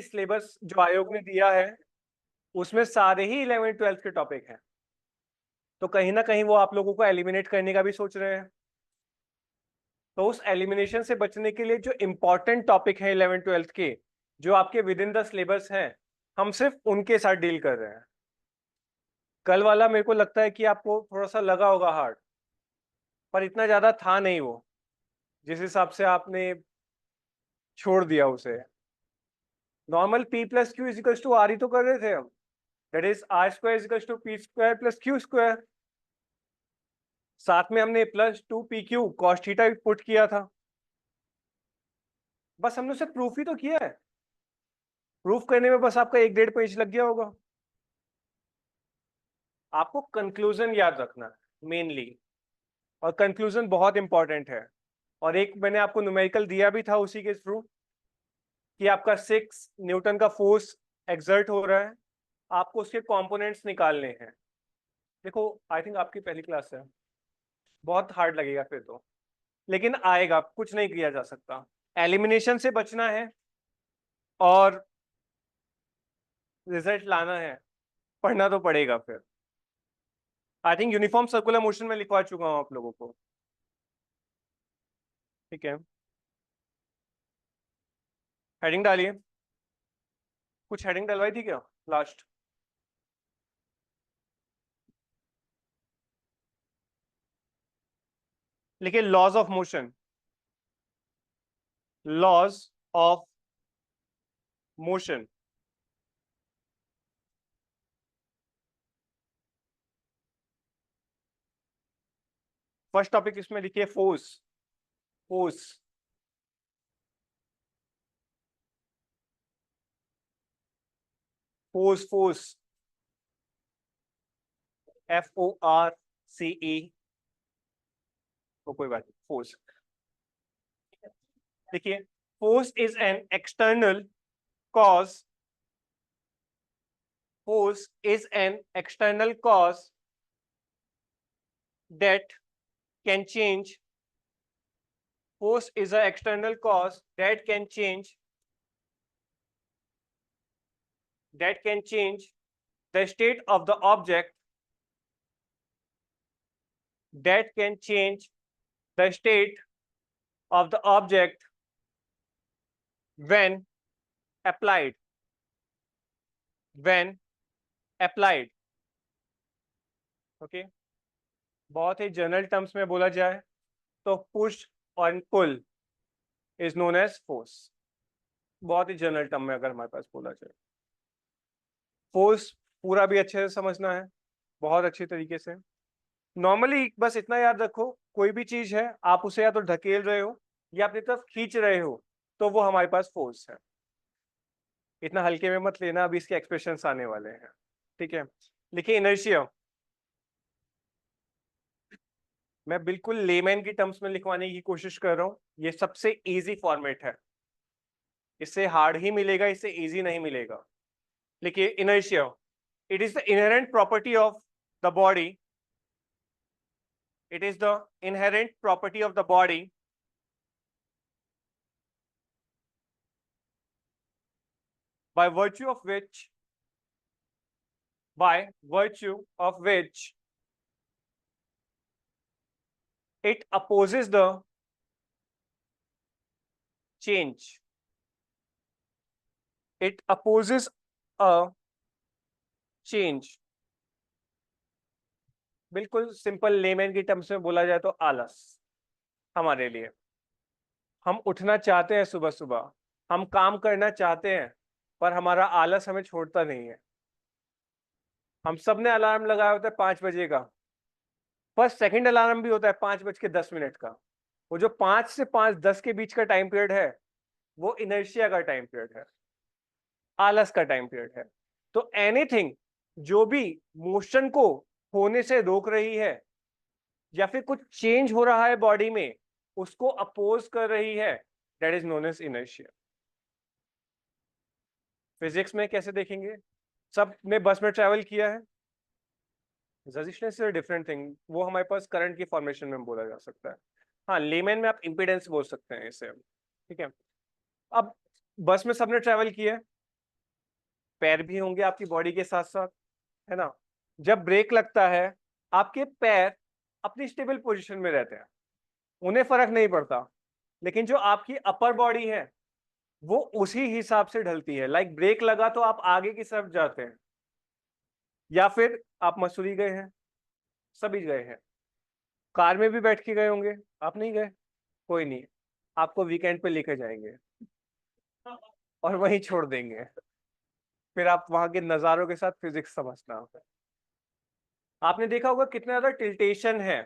Syllabus जो आयोग ने दिया है उसमें सारे ही 11th 12th के टॉपिक हैं, तो कहीं ना कहीं वो आप लोगों को एलिमिनेट करने का भी सोच रहे हैं। तो उस एलिमिनेशन से बचने के लिए जो इंपॉर्टेंट टॉपिक है 11th 12th के, जो आपके विद इन द सिलेबस हैं, हम सिर्फ उनके साथ डील कर रहे हैं। कल वाला मेरे को लगता है कि आपको थोड़ा सा लगा होगा हार्ड, पर इतना ज्यादा था नहीं वो, जिस हिसाब से आपने छोड़ दिया उसे। Normal p plus Q equals to R ही तो कर रहे थे हम, that is R square equals to P square plus Q square. साथ में हमने प्लस 2pq कॉस थीटा भी पुट किया था, बस हमने उसे प्रूफ ही तो किया है। प्रूफ करने में बस आपका 1-1.5 पेज लग गया होगा। आपको कंक्लूजन याद रखना है मेनली, और कंक्लूजन बहुत इंपॉर्टेंट है। और एक मैंने आपको न्यूमेरिकल दिया भी था उसी के थ्रू, कि आपका 6 न्यूटन का फोर्स एक्सर्ट हो रहा है, आपको उसके कंपोनेंट्स निकालने हैं। देखो आई थिंक आपकी पहली क्लास है, बहुत हार्ड लगेगा फिर तो, लेकिन आएगा, कुछ नहीं किया जा सकता। एलिमिनेशन से बचना है और रिजल्ट लाना है, पढ़ना तो पड़ेगा फिर। I think uniform circular motion में लिखवा चुका हूं आप लोगों को, ठीक है। हेडिंग डालिए, कुछ हेडिंग डलवाई थी क्या लास्ट? लिखिए laws of motion, laws of motion. First topic इसमें लिखिए force. Force, force, force, FORCE, तो कोई बात नहीं, फोर्स। देखिए force is an external cause, force is an external cause that can change, force is an external cause that can change the state of the object, that can change the state of the object when applied, when applied, okay। बहुत ही general terms में बोला जाए तो push और pull is known as force, बहुत ही general term में अगर हमारे पास बोला जाए। फोर्स पूरा भी अच्छे से समझना है, बहुत अच्छी तरीके से। नॉर्मली बस इतना याद रखो, कोई भी चीज है आप उसे या तो ढकेल रहे हो या अपनी तरफ खींच रहे हो, तो वो हमारे पास फोर्स है। इतना हल्के में मत लेना, अभी इसके एक्सप्रेशंस आने वाले हैं, ठीक है। लिखिए इनर्शिया, मैं बिल्कुल लेमैन की टर्म्स में लिखवाने की कोशिश कर रहा हूँ, ये सबसे इजी फॉर्मेट है, इससे हार्ड ही मिलेगा, इससे इजी नहीं मिलेगा। लिखिए inertia, it is the inherent property of the body, it is the inherent property of the body by virtue of which it opposes the change, it opposes a change। बिल्कुल simple layman की terms में बोला जाए तो आलस हमारे लिए। हम उठना चाहते हैं सुबह सुबह, हम काम करना चाहते हैं, पर हमारा आलस हमें छोड़ता नहीं है। हम सब ने अलार्म लगाया होता है 5 बजे का, पर सेकंड अलार्म भी होता है 5:10 का। वो जो 5 से 5:10 के बीच का टाइम पीरियड है, वो इनर्शिया का टाइम पीरियड है, आलस का टाइम पीरियड है। तो एनीथिंग जो भी मोशन को होने से रोक रही है या फिर कुछ चेंज हो रहा है बॉडी में, उसको अपोज कर रही है, that is known as inertia. Physics में कैसे देखेंगे? सब ने बस में ट्रैवल किया है, resistance is a different thing, वो हमारे पास करंट की फॉर्मेशन में बोला जा सकता है। हाँ, लेमैन में आप इंपीडेंस बोल सकते हैं इसे, ठीक है। अब बस में सबने ट्रैवल किया है, पैर भी होंगे आपकी बॉडी के साथ साथ, है ना। जब ब्रेक लगता है आपके पैर अपनी स्टेबल पोजीशन में रहते हैं, उन्हें फर्क नहीं पड़ता, लेकिन जो आपकी अपर बॉडी है वो उसी हिसाब से ढलती है। लाइक ब्रेक लगा तो आप आगे की तरफ जाते हैं, या फिर आप मसूरी गए हैं, सभी गए हैं, कार में भी बैठ के गए होंगे, आप नहीं गए, कोई नहीं, आपको वीकेंड पे लेकर जाएंगे और वहीं छोड़ देंगे, फिर आप वहां के नजारों के साथ फिजिक्स समझना। आपने देखा होगा कितना ज्यादा टिल्टेशन है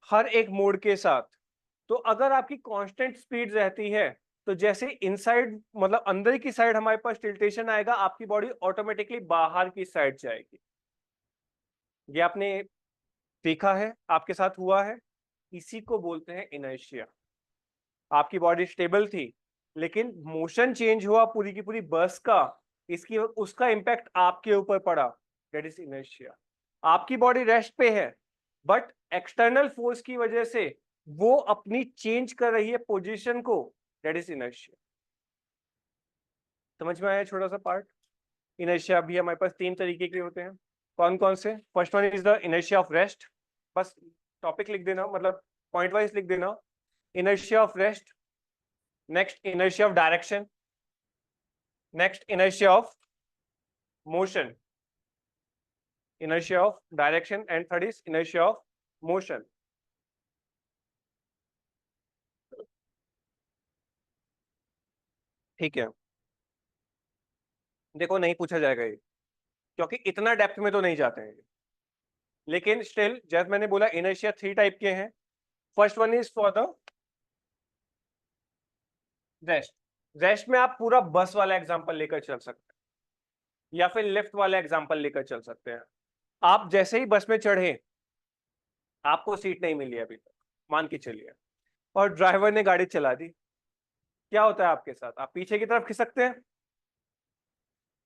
हर एक मोड के साथ। तो अगर आपकी कांस्टेंट स्पीड रहती है तो जैसे इनसाइड मतलब अंदर की साइड हमारे पास टिल्टेशन आएगा, आपकी बॉडी ऑटोमेटिकली बाहर की साइड जाएगी। ये आपने देखा है, आपके साथ हुआ है, इसी को बोलते हैं इनर्शिया। आपकी बॉडी स्टेबल थी लेकिन मोशन चेंज हुआ पूरी की पूरी बस का, इसकी उसका इंपैक्ट आपके ऊपर पड़ा, दैट इज इनर्शिया। आपकी बॉडी रेस्ट पे है बट एक्सटर्नल फोर्स की वजह से वो अपनी चेंज कर रही है पोजीशन को, दैट इज इनर्शिया। समझ में आया छोटा सा पार्ट। इनर्शिया भी हमारे पास 3 तरीके के होते हैं। कौन कौन से? First one is the inertia of rest, बस टॉपिक लिख देना, मतलब पॉइंट वाइज लिख देना। Inertia of rest, next inertia of direction, next inertia of motion, inertia of direction, and third is inertia of motion. ठीक है, देखो नहीं पूछा जाएगा ये, क्योंकि इतना डेप्थ में तो नहीं जाते हैं, लेकिन स्टिल जैसे मैंने बोला इनर्शिया 3 टाइप के हैं। First one is for the rest. Rest में आप पूरा बस वाला एग्जांपल लेकर चल सकते हैं या फिर लिफ्ट वाला एग्जांपल लेकर चल सकते हैं। आप जैसे ही बस में चढ़े, आपको सीट नहीं मिली अभी तक, मान के चलिए, और ड्राइवर ने गाड़ी चला दी, क्या होता है आपके साथ? आप पीछे की तरफ खिसकते हैं।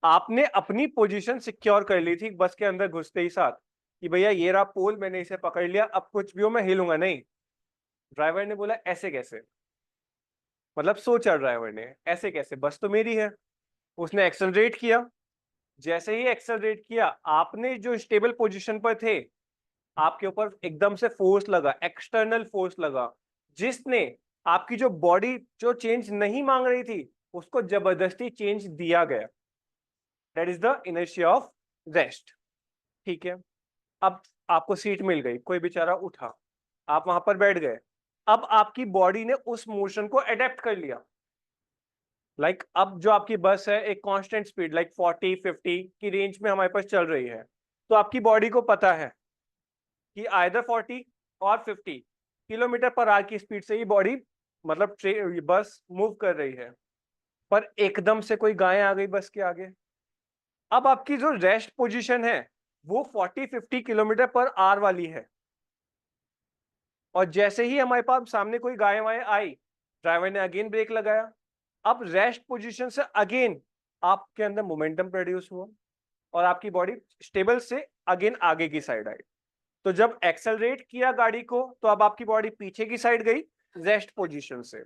आपने अपनी पोजीशन सिक्योर कर ली थी बस के अंदर घुसते ही साथ कि भैया ये रहा पोल, मैंने इसे पकड़ लिया, अब कुछ भी हो मैं हिलूंगा नहीं। ड्राइवर ने बोला ऐसे कैसे, मतलब सोचा ड्राइवर ने ऐसे कैसे, बस तो मेरी है। उसने एक्सेलरेट किया, जैसे ही एक्सेलरेट किया आपने जो स्टेबल पोजीशन पर थे, आपके ऊपर एकदम से फोर्स लगा, एक्सटर्नल फोर्स लगा, जिसने आपकी जो बॉडी जो चेंज नहीं मांग रही थी उसको जबरदस्ती चेंज दिया गया, that is the inertia of rest. ठीक है, अब आपको सीट मिल गई, कोई बेचारा उठा, आप वहां पर बैठ गए, अब आपकी बॉडी ने उस मोशन को अडेप्ट कर लिया। लाइक अब जो आपकी बस है एक कांस्टेंट स्पीड लाइक 40-50 की रेंज में हमारे पास चल रही है, तो आपकी बॉडी को पता है कि आइदर 40 और 50 किलोमीटर पर आवर की स्पीड से ही बॉडी मतलब बस मूव कर रही है, पर एकदम से कोई गाय आ गई बस के आगे, अब आपकी जो रेस्ट पोजीशन है वो 40-50 किलोमीटर पर आवर वाली है, और जैसे ही हमारे पास सामने कोई गाय वाय आई, ड्राइवर ने अगेन ब्रेक लगाया, अब रेस्ट पोजीशन से अगेन आपके अंदर मोमेंटम प्रोड्यूस हुआ और आपकी बॉडी स्टेबल से अगेन आगे की साइड आई। तो जब एक्सेलरेट किया गाड़ी को तो अब आपकी बॉडी पीछे की साइड गई रेस्ट पोजीशन से।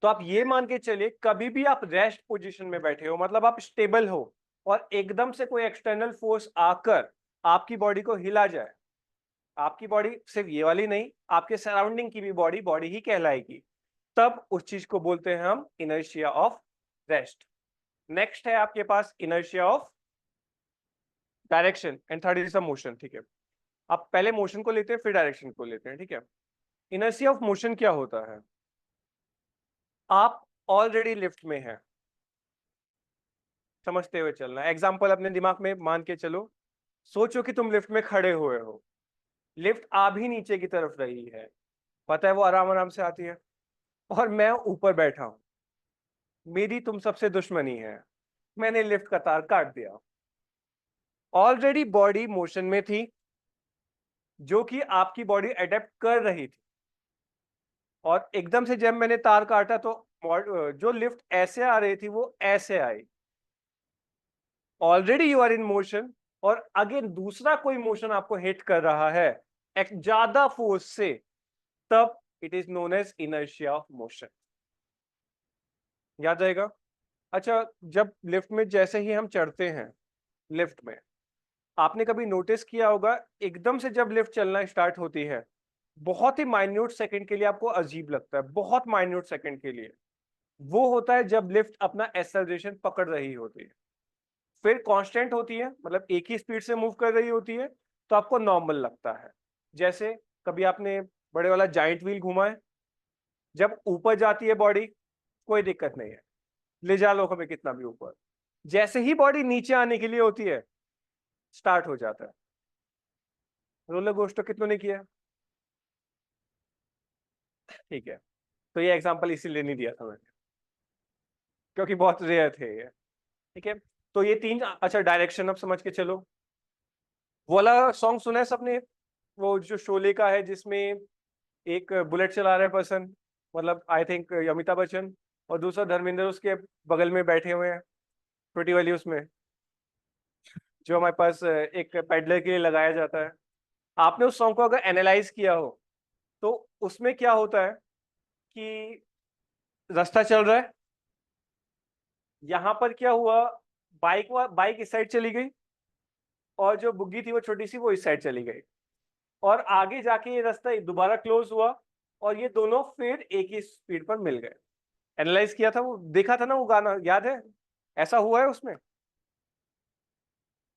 तो आप ये मान के चलिए कभी भी आप रेस्ट पोजीशन में बैठे हो मतलब आप स्टेबल हो, और एकदम से कोई एक्सटर्नल फोर्स आकर आपकी बॉडी को हिला जाए, आपकी बॉडी सिर्फ ये वाली नहीं, आपके सराउंडिंग की भी बॉडी बॉडी ही कहलाएगी, तब उस चीज को बोलते हैं हम इनर्शिया ऑफ रेस्ट। नेक्स्ट है आपके पास inertia of direction and third is the motion. ठीक है, आप पहले मोशन को लेते हैं फिर डायरेक्शन को लेते हैं। ठीक है, इनर्शिया ऑफ मोशन क्या होता है? आप ऑलरेडी लिफ्ट में हैं, समझते हुए चलना, एग्जांपल अपने दिमाग में मान के चलो, सोचो कि तुम लिफ्ट में खड़े हुए हो, लिफ्ट आ भी नीचे की तरफ रही है, पता है वो आराम आराम से आती है, और मैं ऊपर बैठा हूं, मेरी तुम सबसे दुश्मनी है, मैंने लिफ्ट का तार काट दिया। ऑलरेडी बॉडी मोशन में थी जो कि आपकी बॉडी अडेप्ट कर रही थी, और एकदम से जब मैंने तार काटा तो जो लिफ्ट ऐसे आ रही थी वो ऐसे आई। Already you are in motion और अगेन दूसरा कोई मोशन आपको हिट कर रहा है एक ज्यादा फोर्स से, तब it is known as inertia of motion. याद रहेगा? अच्छा, जब लिफ्ट में जैसे ही हम चढ़ते हैं, लिफ्ट में आपने कभी नोटिस किया होगा, एकदम से जब लिफ्ट चलना स्टार्ट होती है, बहुत ही माइन्यूट सेकंड के लिए आपको अजीब लगता है, बहुत माइन्यूट सेकंड के लिए। वो होता है जब लिफ्ट अपना एक्सेलरेशन पकड़ रही होती है, फिर कांस्टेंट होती है, मतलब एक ही स्पीड से मूव कर रही होती है, तो आपको नॉर्मल लगता है। जैसे कभी आपने बड़े वाला जाइंट व्हील घुमा है, जब ऊपर जाती है बॉडी कोई दिक्कत नहीं है, ले जा लो हमें कितना भी ऊपर, जैसे ही बॉडी नीचे आने के लिए होती है स्टार्ट हो जाता है। रोलर कोस्टर कितनों ने किया है? ठीक है, तो ये एग्जांपल इसीलिए नहीं दिया था मैंने, क्योंकि बहुत रेयर थे ये। ठीक है, तो ये तीन, अच्छा डायरेक्शन अब समझ के चलो। वो वाला सॉन्ग सुना है सबने, वो जो शोले का है जिसमें एक बुलेट चला रहा है पर्सन, मतलब आई थिंक अमिताभ बच्चन, और दूसरा धर्मेंद्र उसके बगल में बैठे हुए हैं, छोटी वाली उसमें, जो हमारे पास एक पेडलर के लिए लगाया जाता है। आपने उस सॉन्ग को अगर एनालाइज किया हो तो उसमें क्या होता है कि रास्ता चल रहा है, यहां पर क्या हुआ, बाइक इस साइड चली गई, और जो बुग्गी थी वो छोटी सी वो इस साइड चली गई, और आगे जाके ये रास्ता दोबारा क्लोज हुआ, और ये दोनों फिर एक ही स्पीड पर मिल गए। एनालाइज किया था वो, देखा था ना वो गाना, याद है? ऐसा हुआ है उसमें।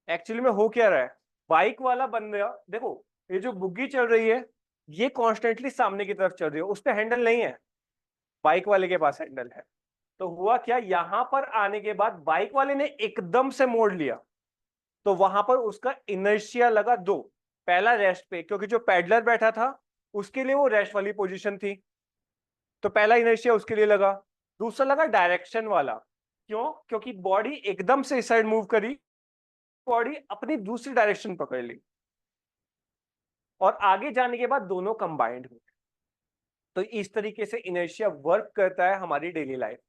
एक्चुअली में हो क्या रहा है, बाइक वाला बंदा देखो, ये जो बुग्गी चल रही है ये कॉन्स्टेंटली सामने की तरफ चल रही है, उस पर हैंडल नहीं है, बाइक वाले के पास हैंडल है। तो हुआ क्या, यहां पर आने के बाद बाइक वाले ने एकदम से मोड़ लिया, तो वहां पर उसका इनर्शिया लगा दो, पहला रेस्ट पे, क्योंकि जो पैडलर बैठा था उसके लिए वो रेस्ट वाली पोजीशन थी, तो पहला इनर्शिया उसके लिए लगा। दूसरा लगा डायरेक्शन वाला, क्यों? क्योंकि बॉडी एकदम से इस साइड मूव करी, बॉडी अपनी दूसरी डायरेक्शन पकड़ ली, और आगे जाने के बाद दोनों कंबाइंड हुए। तो इस तरीके से इनर्शिया वर्क करता है हमारी डेली लाइफ।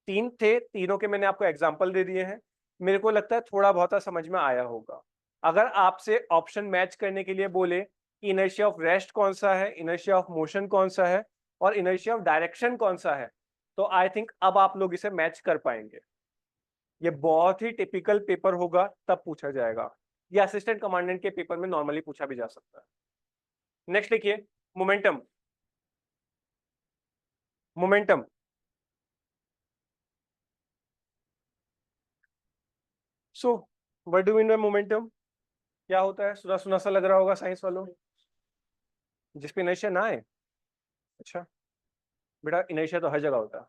तीन थे, तीनों के मैंने आपको एग्जांपल दे दिए हैं, मेरे को लगता है थोड़ा बहुत समझ में आया होगा। अगर आपसे ऑप्शन मैच करने के लिए बोले कि इनर्शिया ऑफ रेस्ट कौन सा है, इनर्शिया ऑफ मोशन कौन सा है, और इनर्शिया ऑफ डायरेक्शन कौन सा है, तो आई थिंक अब आप लोग इसे मैच कर पाएंगे। ये बहुत ही टिपिकल पेपर होगा तब पूछा जाएगा, या असिस्टेंट कमांडेंट के पेपर में नॉर्मली पूछा भी जा सकता है। नेक्स्ट लिखिए, momentum. Momentum, so what do mean by momentum? क्या होता है? सुना सुना सा लग रहा होगा साइंस वालों, जिसपे इनर्शिया ना आए। अच्छा बेटा, इनर्शिया तो हर जगह होता है,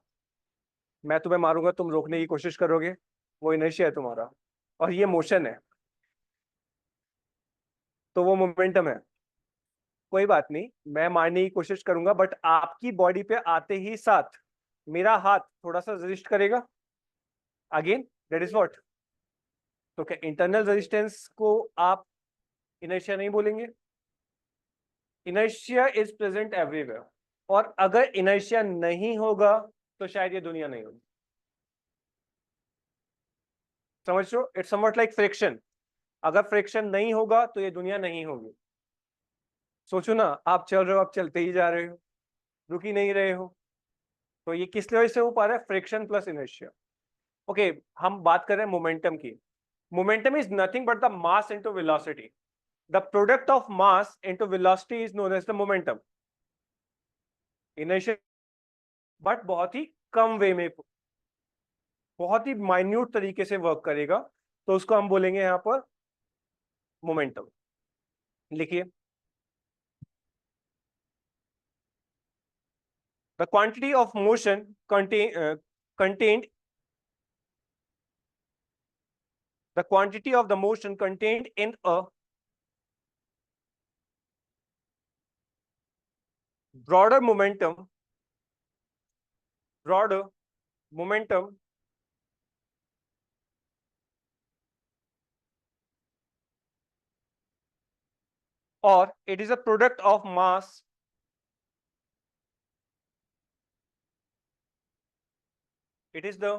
मैं तुम्हें मारूंगा तुम रोकने की कोशिश करोगे, वो इनर्शिया है तुम्हारा, और ये मोशन है, तो वो मोमेंटम है। कोई बात नहीं, मैं मारने की कोशिश करूंगा, बट आपकी बॉडी पे आते ही साथ मेरा हाथ थोड़ा सा रेजिस्ट करेगा, अगेन दैट इज व्हाट। तो क्या इंटरनल रेजिस्टेंस को आप इनर्शिया नहीं बोलेंगे? इनर्शिया इज प्रेजेंट एवरीवेयर, और अगर इनर्शिया नहीं होगा तो शायद ये दुनिया नहीं होगी। समझ लो, इट्स समवट लाइक फ्रिक्शन, अगर फ्रिक्शन नहीं होगा तो ये दुनिया नहीं होगी। सोचो ना, आप चल रहे हो, आप चलते ही जा रहे हो, रुक ही नहीं रहे हो, तो ये किस वजह से हो पा रहा है? Friction plus inertia. ओके, हम बात कर रहे हैं मोमेंटम की। Momentum is nothing but the mass into velocity, the product of mass into velocity is known as the momentum. Inertia but बहुत ही कम वे में, बहुत ही माइन्यूट तरीके से वर्क करेगा, तो उसको हम बोलेंगे यहां पर मोमेंटम। लिखिए, the quantity of motion contained the quantity of the motion contained in a broader momentum broader momentum or it is a product of mass, it is the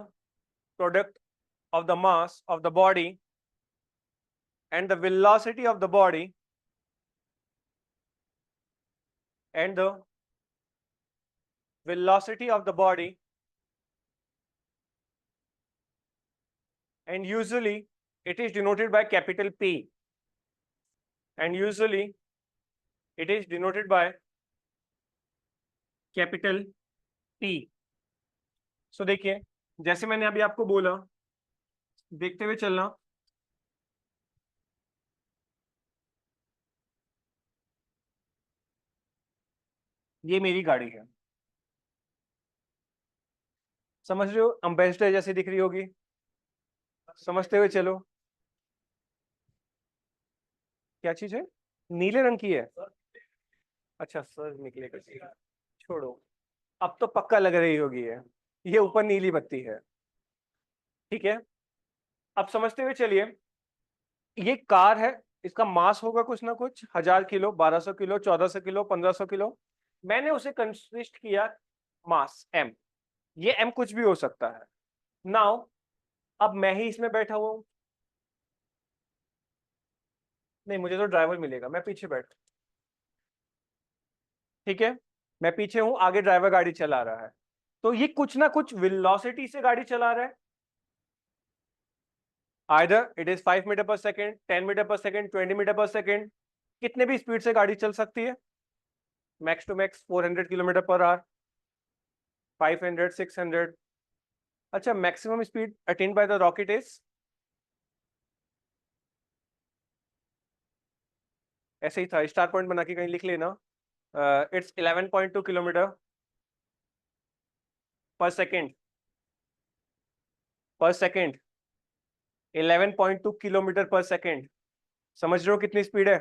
product of the mass of the body and the velocity of the body and the velocity of the body and usually it is denoted by capital P, and usually it is denoted by capital P. So देखिए, जैसे मैंने अभी आपको बोला, देखते हुए चलना, ये मेरी गाड़ी है, समझ रहे हो, एम्बेसडर जैसी दिख रही होगी, समझते हुए चलो। क्या चीज है? नीले रंग की है? अच्छा सर निकलेगा, छोड़ो, अब तो पक्का लग रही होगी ये ऊपर नीली बत्ती है, ठीक है। अब समझते हुए चलिए, ये कार है, इसका मास होगा कुछ ना कुछ 1000 किलो, 1200 किलो, 1400 किलो, 1500 किलो। मैंने उसे कंसिस्ट किया मास m, ये m कुछ भी हो सकता है। नाउ अब मैं ही इसमें बैठा हुआ हूं, नहीं मुझे तो ड्राइवर मिलेगा, मैं पीछे बैठ, ठीक है, मैं पीछे हूं, आगे ड्राइवर गाड़ी चला रहा है, तो ये कुछ ना कुछ वेलोसिटी से गाड़ी चला रहा है। Either it is 5 metre per second, 10 metre per second, 20 metre per second, कितने भी स्पीड से गाड़ी चल सकती है, max to max 400 kilometre per hour, 500, 600। अच्छा, maximum speed attained by the rocket is, ऐसे ही था, स्टार पॉइंट बना के कहीं लिख लेना, इट्स 11.2 किलोमीटर पर सेकेंड, पर सेकेंड, 11.2 किलोमीटर पर सेकेंड। समझ रहे हो कितनी स्पीड है,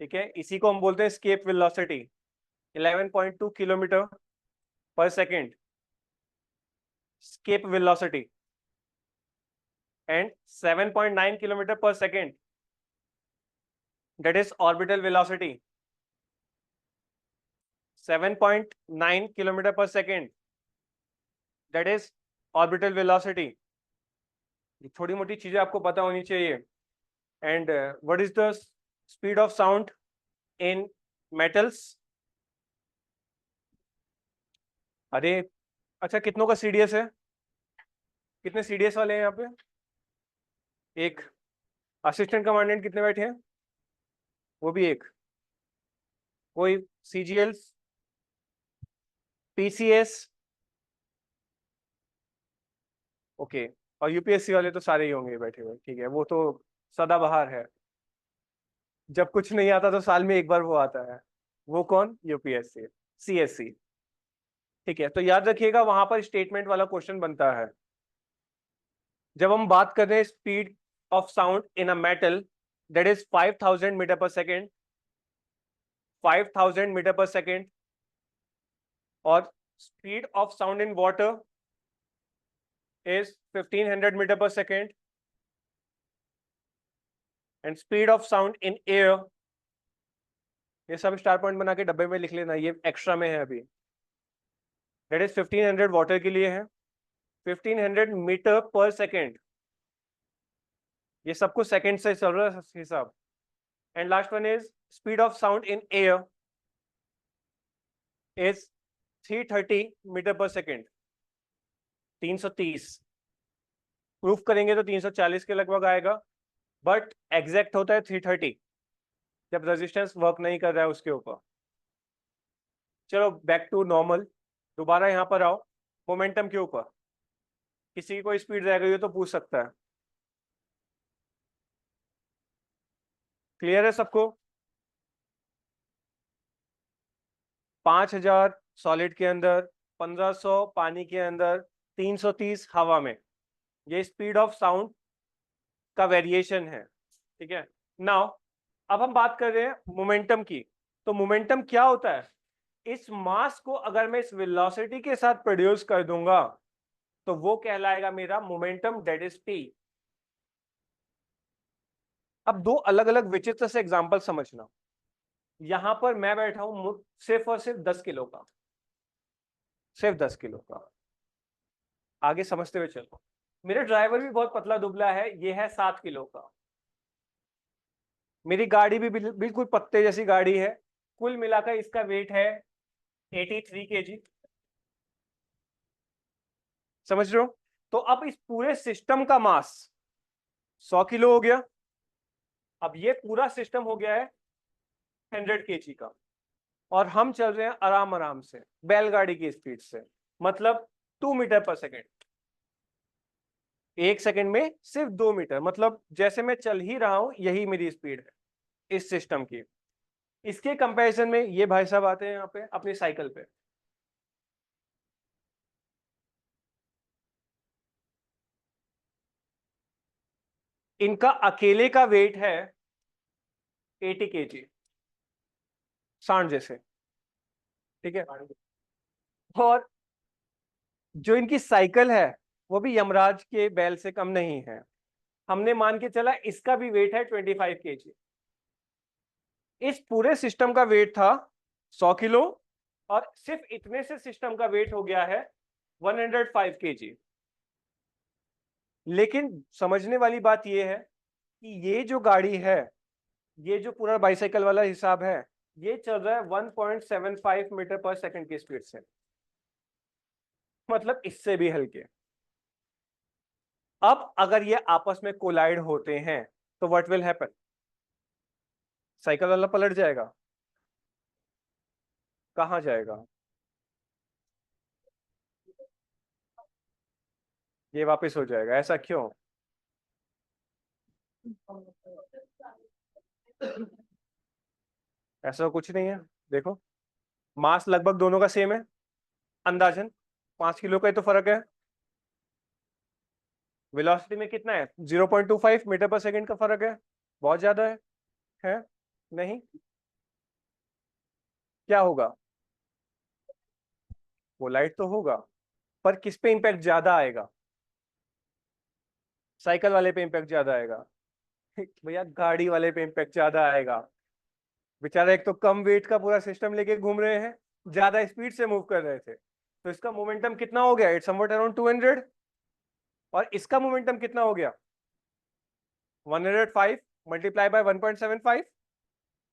ठीक है, इसी को हम बोलते हैं एस्केप वेलोसिटी, 11.2 किलोमीटर पर second, escape velocity, and 7.9 kilometer per second, that is orbital velocity, 7.9 kilometer per second, that is orbital velocity। थोड़ी मोटी चीजें आपको पता होनी चाहिए। And what is the speed of sound in metals? अरे अच्छा, कितनों का सीडीएस है, कितने सीडीएस वाले हैं यहाँ पे? एक। असिस्टेंट कमांडेंट कितने बैठे हैं? वो भी एक। कोई सीजीएल्स, पीसीएस, ओके, और यूपीएससी वाले तो सारे ही होंगे बैठे हुए, ठीक है, वो तो सदाबहार है, जब कुछ नहीं आता तो साल में एक बार वो आता है, वो कौन? यूपीएससी, सीएससी, ठीक है। तो याद रखिएगा, वहां पर स्टेटमेंट वाला क्वेश्चन बनता है। जब हम बात कर रहे हैं speed of sound in a metal, that is 5000 metre per second, 5000 metre per second, और speed of sound in water is 1500 metre per second, and speed of sound in air, ये सब स्टार पॉइंट बना के डब्बे में लिख लेना, ये एक्स्ट्रा में है अभी, दैट इज 1500 वाटर के लिए है, 1500 मीटर पर सेकेंड, ये सब कुछ सेकेंड से चल रहा है हिसाब। And last one is speed of sound in air is 330 metre per second, 330। Proof करेंगे तो 340 के लगभग आएगा, बट एग्जैक्ट होता है 330 जब रेजिस्टेंस वर्क नहीं कर रहा है उसके ऊपर। चलो बैक टू नॉर्मल, दोबारा यहां पर आओ, मोमेंटम के ऊपर किसी की कोई स्पीड रह गई हो तो पूछ सकता है। क्लियर है सबको? 5000 सॉलिड के अंदर, 1500 पानी के अंदर, 330 हवा में, ये स्पीड ऑफ साउंड का वेरिएशन है, ठीक है। नाउ अब हम बात कर रहे हैं मोमेंटम की, तो मोमेंटम क्या होता है? इस मास को अगर मैं इस वेलोसिटी के साथ प्रोड्यूस कर दूंगा तो वो कहलाएगा मेरा मोमेंटम, दैट इज टी। अब दो अलग अलग विचित्र से एग्जांपल समझना, यहां पर मैं बैठा हूं सिर्फ और सिर्फ 10 किलो का, सिर्फ 10 किलो का, आगे समझते हुए चलो। मेरे ड्राइवर भी बहुत पतला दुबला है, ये है 7 किलो का, मेरी गाड़ी भी बिल्कुल पत्ते जैसी गाड़ी है, कुल मिलाकर इसका वेट है 83 kg। समझ रहे हो? तो अब इस पूरे सिस्टम का मास 100 किलो हो गया। अब ये पूरा सिस्टम हो गया है 100 kg का, और हम चल रहे हैं आराम आराम से बैलगाड़ी की स्पीड से, मतलब 2 मीटर पर सेकेंड। एक सेकंड में सिर्फ 2 मीटर, मतलब जैसे मैं चल ही रहा हूं यही मेरी स्पीड है इस सिस्टम की। इसके कंपैरिजन में ये भाई साहब आते हैं यहाँ पे अपनी साइकिल पे। इनका अकेले का वेट है 80 kg, सांड जैसे, ठीक है। और जो इनकी साइकिल है वो भी यमराज के बैल से कम नहीं है। हमने मान के चला इसका भी वेट है 25 kg। इस पूरे सिस्टम का वेट था 100 किलो, और सिर्फ इतने से सिस्टम का वेट हो गया है 105 kg। लेकिन समझने वाली बात यह है कि ये जो गाड़ी है, ये जो पूरा बाइसाइकिल वाला हिसाब है, ये चल रहा है 1.75 मीटर पर सेकंड की स्पीड से, मतलब इससे भी हल्के। अब अगर ये आपस में कोलाइड होते हैं तो व्हाट विल हैपन? साइकिल वाला पलट जाएगा। कहां जाएगा? ये वापस हो जाएगा। ऐसा क्यों? ऐसा कुछ नहीं है। देखो, मास लगभग दोनों का सेम है, अंदाजन 5 किलो का ही तो फर्क है। वेलोसिटी में कितना है? 0.25 मीटर पर सेकंड का फर्क है। बहुत ज्यादा है नहीं? क्या होगा? कोलाइड तो होगा, पर किस पे इंपैक्ट ज्यादा आएगा? साइकिल वाले पे इंपैक्ट ज्यादा आएगा। भैया गाड़ी वाले पे इंपैक्ट ज्यादा आएगा। बेचारा एक तो कम वेट का पूरा सिस्टम लेके घूम रहे हैं, ज्यादा स्पीड से मूव कर रहे थे, तो इसका मोमेंटम कितना हो गया? It's somewhat around 200। और इसका मोमेंटम कितना हो गया? 105 मल्टीप्लाई बाय 1.75।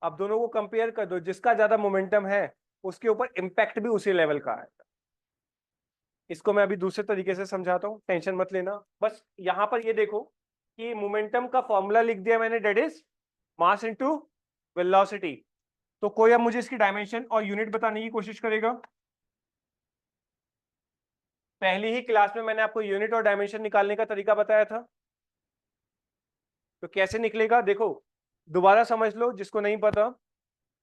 अब दोनों को कंपेयर कर दो, जिसका ज्यादा मोमेंटम है उसके ऊपर इंपैक्ट भी उसी लेवल का है। इसको मैं अभी दूसरे तरीके से समझाता हूँ, टेंशन मत लेना। बस यहां पर ये देखो कि मोमेंटम का फॉर्मूला लिख दिया मैंने, that is mass into velocity. तो कोई अब मुझे इसकी डायमेंशन और यूनिट बताने की कोशिश करेगा? पहली ही क्लास में मैंने आपको यूनिट और डायमेंशन निकालने का तरीका बताया था। तो कैसे निकलेगा देखो, दोबारा समझ लो जिसको नहीं पता।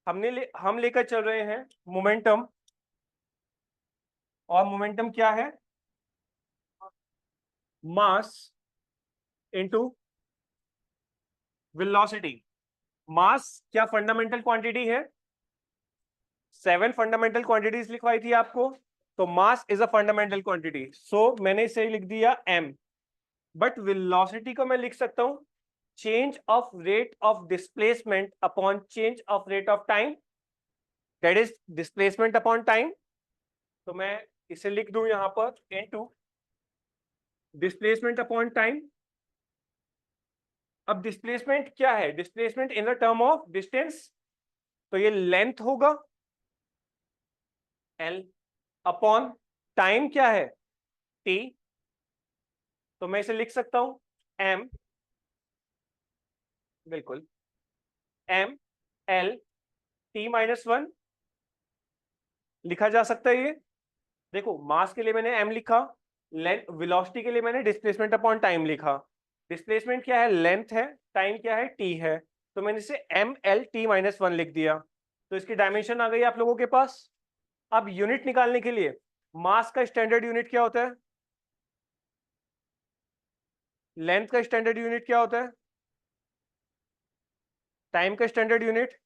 हम लेकर चल रहे हैं मोमेंटम, और मोमेंटम क्या है? मास इनटू वेलोसिटी। मास क्या फंडामेंटल क्वांटिटी है? 7 फंडामेंटल क्वांटिटीज लिखवाई थी आपको, तो mass is a fundamental quantity, so मैंने इसे लिख दिया m। बट वेलोसिटी को मैं लिख सकता हूं change of rate of displacement upon change of rate of time, that is displacement upon time. तो मैं इसे लिख दूं यहां पर इनटू डिस्प्लेसमेंट अपॉन टाइम। अब डिस्प्लेसमेंट क्या है? Displacement in the term of distance, तो ये लेंथ होगा l, अपॉन टाइम क्या है? t। तो मैं इसे लिख सकता हूं m, बिल्कुल, m l t-1 लिखा जा सकता है ये। देखो, मास के लिए मैंने m लिखा, लेंथ वेलोसिटी के लिए मैंने डिस्प्लेसमेंट अपॉन टाइम लिखा। डिस्प्लेसमेंट क्या है? लेंथ है। टाइम क्या है? t है। तो मैंने इसे m l t-1 लिख दिया। तो इसकी डायमेंशन आ गई आप लोगों के पास। अब यूनिट निकालने के लिए मास का स्टैंडर्ड यूनिट क्या होता है? लेंथ का स्टैंडर्ड यूनिट क्या होता है? टाइम का स्टैंडर्ड यूनिट?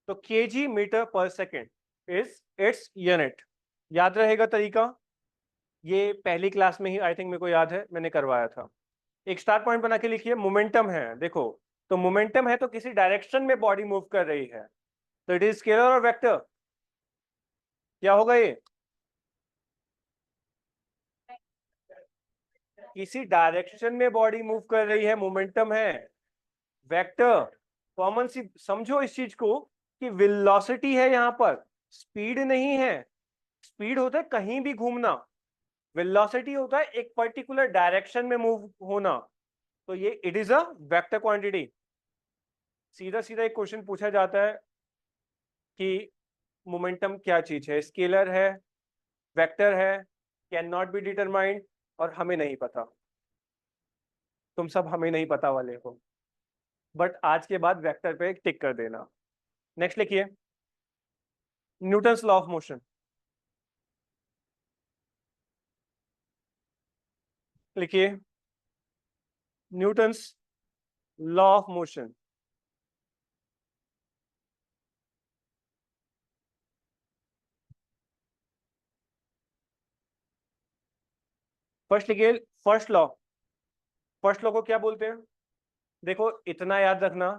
तो KG metre per second is its unit. याद रहेगा तरीका? ये पहली क्लास में ही आई थिंक मेरे को याद है, मैंने करवाया था। एक स्टार पॉइंट बना के लिखिए, मोमेंटम है देखो। तो मोमेंटम है तो किसी डायरेक्शन में बॉडी मूव कर रही है, तो इट इज स्केलर और वेक्टर। क्या होगा ये? किसी डायरेक्शन में बॉडी मूव कर रही है, मोमेंटम है। वेक्टर, कॉमन सी समझो इस चीज को कि वेलोसिटी है यहां पर, स्पीड नहीं है। स्पीड होता है कहीं भी घूमना, वेलोसिटी होता है एक पर्टिकुलर डायरेक्शन में मूव होना, तो ये it is a vector quantity. सीधा सीधा एक क्वेश्चन पूछा जाता है कि मोमेंटम क्या चीज है, स्केलर है, वेक्टर है, कैन नॉट बी डिटरमाइंड, और हमें नहीं पता। तुम सब हमें नहीं पता वाले हो, बट आज के बाद वेक्टर पे एक टिक कर देना। नेक्स्ट लिखिए, न्यूटन्स लॉ ऑफ मोशन। लिखिए, Newton's law of motion. First लिखिए, फर्स्ट लॉ। फर्स्ट लॉ को क्या बोलते हैं? देखो इतना याद रखना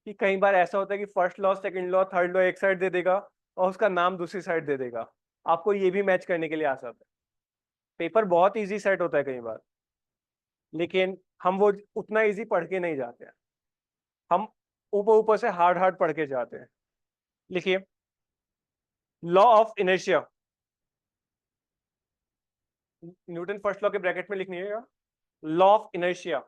कि कई बार ऐसा होता है कि first law, second law, third law एक साइड दे देगा और उसका नाम दूसरी साइड दे देगा। आपको ये भी मैच करने के लिए आसान है। पेपर बहुत इजी सेट होता है कई बार, लेकिन हम वो उतना इजी पढ़ के नहीं जाते हैं, हम ऊपर ऊपर से हार्ड हार्ड पढ़ के जाते हैं। लिखिए, law of inertia. Newton first law के ब्रैकेट में लिखिएगा, law of inertia.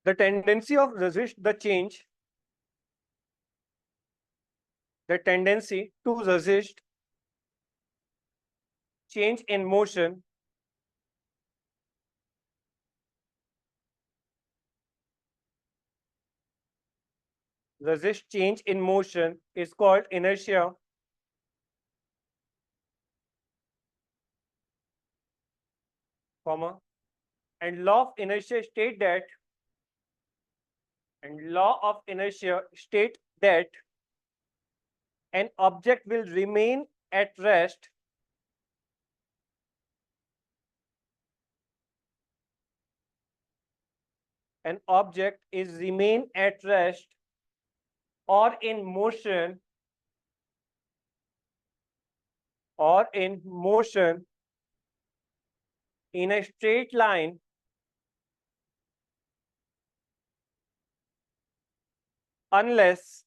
The tendency of resist the change, the tendency to resist change in motion resist change in motion is called inertia, comma, and law of inertia state that an object will remain at rest an object is remain at rest or in motion in a straight line unless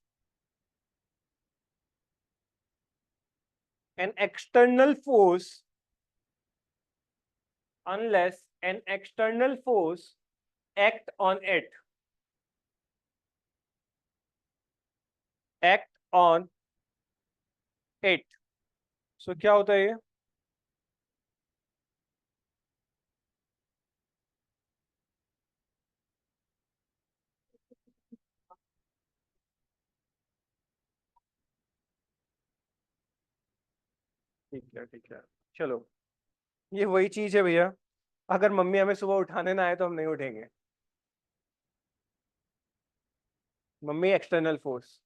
an external force act on it so क्या होता है ये? ठीक है, चलो, ये वही चीज है भैया, अगर मम्मी हमें सुबह उठाने ना आए तो हम नहीं उठेंगे। मम्मी एक्सटर्नल फोर्स,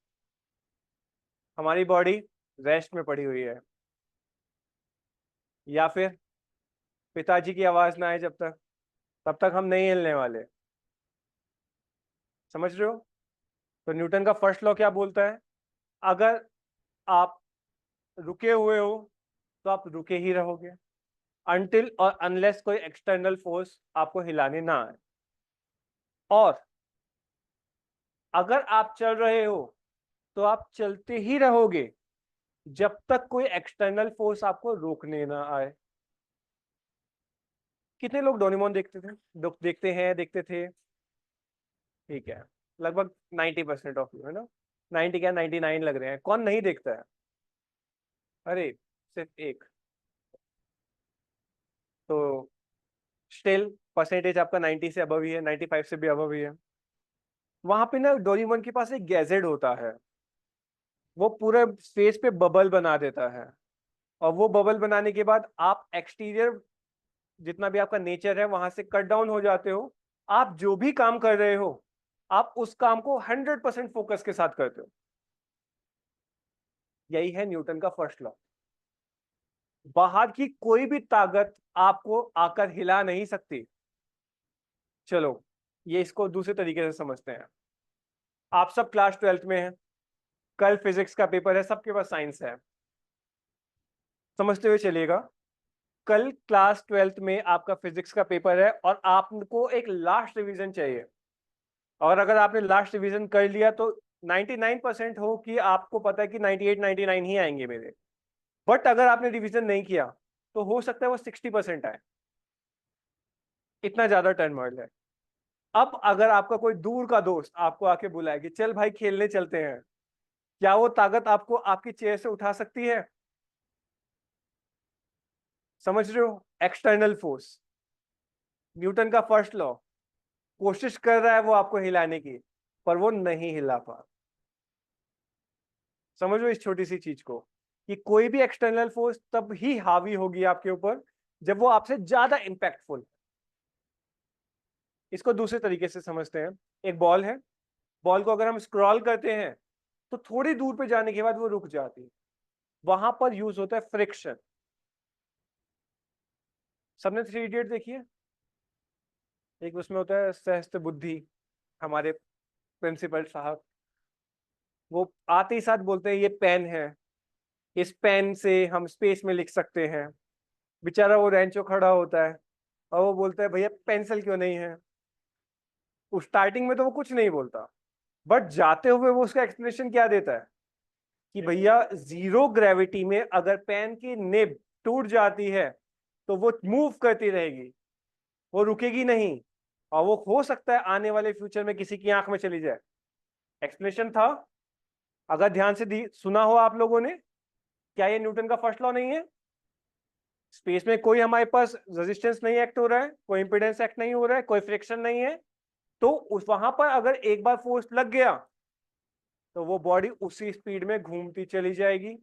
हमारी बॉडी रेस्ट में पड़ी हुई है, या फिर पिताजी की आवाज ना आए जब तक, तब तक हम नहीं हिलने वाले। समझ रहे हो? तो न्यूटन का फर्स्ट लॉ क्या बोलता है? अगर आप रुके हुए हो तो आप रुके ही रहोगे अनटिल और अनलेस कोई एक्सटर्नल फोर्स आपको हिलाने ना आए, और अगर आप चल रहे हो तो आप चलते ही रहोगे जब तक कोई एक्सटर्नल फोर्स आपको रोकने ना आए। कितने लोग डोरेमोन देखते थे, देखते थे? ठीक है, लगभग 90% ऑफ यू है ना, 90 क्या 99 लग रहे हैं, कौन नहीं देखता है? अरे सिर्फ एक। तो स्टिल परसेंटेज आपका 90 से अबव ही है, 95 से भी अबव ही है। वहां पे ना डोरेमोन के पास एक गैजेट होता है, वो पूरे स्पेस पे बबल बना देता है, और वो बबल बनाने के बाद आप एक्सटीरियर जितना भी आपका नेचर है वहां से कट डाउन हो जाते हो। आप जो भी काम कर रहे हो आप उस काम को 100% फोकस के साथ करते हो। यही है न्यूटन का फर्स्ट लॉ। बाहर की कोई भी ताकत आपको आकर हिला नहीं सकती। चलो, ये इसको दूसरे तरीके से समझते हैं। आप सब क्लास 12th में हैं, कल फिजिक्स का पेपर है, सबके पास साइंस है, समझते हुए चलिएगा। कल क्लास 12th में आपका फिजिक्स का पेपर है और आपको एक लास्ट रिवीजन चाहिए। और अगर आपने लास्ट रिवीजन कर लिया तो 99% हो कि आपको पता है कि 98 99 ही आएंगे मेरे। बट अगर आपने रिवीजन नहीं किया तो हो सकता है वो 60% आए, इतना ज्यादा टर्नओवर है। अब अगर आपका कोई दूर का दोस्त आपको आके बुलाए कि चल भाई खेलने चलते हैं, क्या वो ताकत आपको आपकी चेयर से उठा सकती है? समझ रहे हो? एक्सटर्नल फोर्स, न्यूटन का फर्स्ट लॉ, कोशिश कर रहा है वो आपको हिलाने की, पर वो नहीं हिला पा। समझो इस छोटी सी चीज को, कि कोई भी एक्सटर्नल फोर्स तब ही हावी होगी आपके ऊपर जब वो आपसे ज्यादा इंपैक्टफुल। इसको दूसरे तरीके से समझते हैं। एक बॉल है, बॉल को अगर हम स्क्रॉल करते हैं तो थोड़ी दूर पे जाने के बाद वो रुक जाती है, वहां पर यूज होता है फ्रिक्शन। सबने थ्री इडियट देखी है? एक उसमें होता है सहस्त्र बुद्धि, हमारे प्रिंसिपल साहब, वो आते ही साथ बोलते हैं ये पेन है, इस पेन से हम स्पेस में लिख सकते हैं। बेचारा वो रेंचो खड़ा होता है और वो बोलता है भैया पेंसिल क्यों नहीं है। उस स्टार्टिंग में तो वो कुछ नहीं बोलता, बट जाते हुए वो उसका एक्सप्लेनेशन क्या देता है कि भैया जीरो ग्रेविटी में अगर पेन की निब टूट जाती है तो वो मूव करती रहेगी, वो रुकेगी नहीं, और वो हो सकता है आने वाले फ्यूचर में किसी की आंख में चली जाए। एक्सप्लेनेशन था, अगर ध्यान से सुना हो आप लोगों ने, क्या ये न्यूटन का फर्स्ट लॉ नहीं है? स्पेस में कोई हमारे पास रेजिस्टेंस नहीं एक्ट हो रहा है, कोई इंपीडेंस एक्ट नहीं हो रहा है, कोई फ्रिक्शन नहीं है, तो उस वहां पर अगर एक बार फोर्स लग गया तो वो बॉडी उसी स्पीड में घूमती चली जाएगी।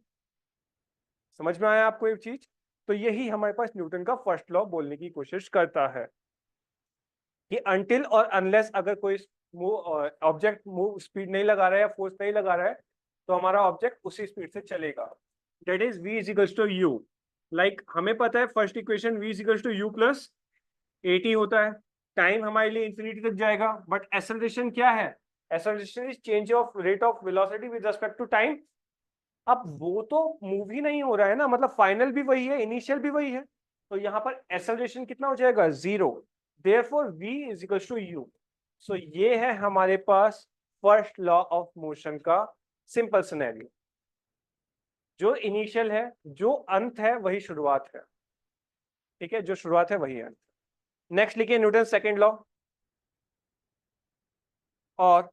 समझ में आया आपको एक चीज? तो यही हमारे पास न्यूटन का फर्स्ट लॉ बोलने की कोशिश करता है कि अनटिल और अनलेस अगर कोई ऑब्जेक्ट मूव स्पीड नहीं लगा रहा है या फोर्स नहीं लगा रहा है तो हमारा ऑब्जेक्ट उसी स्पीड से चलेगा। That is v is equals to u. Like हमें पता है first equation v is equals to u plus at होता है। टाइम हमारे लिए इंफिनिटी तक जाएगा, बट एक्सेलरेशन क्या है? Acceleration is change of rate of velocity with respect to time. अब वो तो मूव ही नहीं हो रहा है ना, मतलब फाइनल भी वही है, इनिशियल भी वही है, तो यहाँ पर एक्सेलरेशन कितना हो जाएगा? Zero. Therefore v is equals to u। So ये है हमारे पास फर्स्ट लॉ ऑफ मोशन का सिंपल सिनेरियो। जो इनिशियल है, जो अंत है वही शुरुआत है। ठीक है, जो शुरुआत है वही अंत। नेक्स्ट लिखिए न्यूटन सेकंड लॉ, और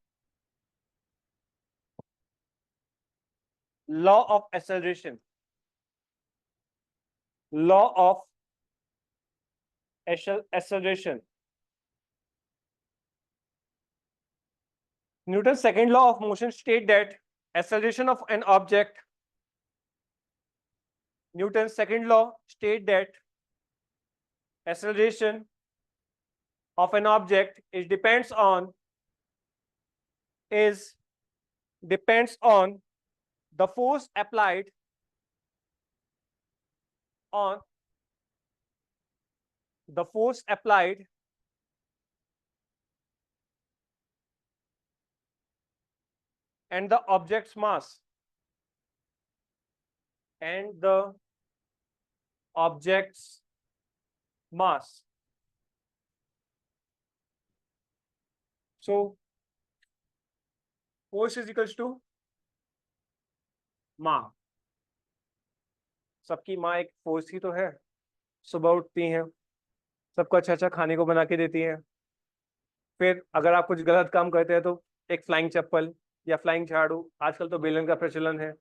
law of acceleration, law of acceleration. Newton's second law of motion state that acceleration of an object, Newton's second law state that acceleration of an object is depends on the force applied on the force applied and the object's mass and the object's mass. So force is equals to माँ। सबकी माँ एक force ही तो है। सुबह उठती हैं, सबको अच्छा अच्छा खाने को बना के देती हैं, फिर अगर आप कुछ गलत काम करते हैं तो एक फ्लाइंग चप्पल या फ्लाइंग झाड़ू, आजकल तो बेलन का प्रचलन है।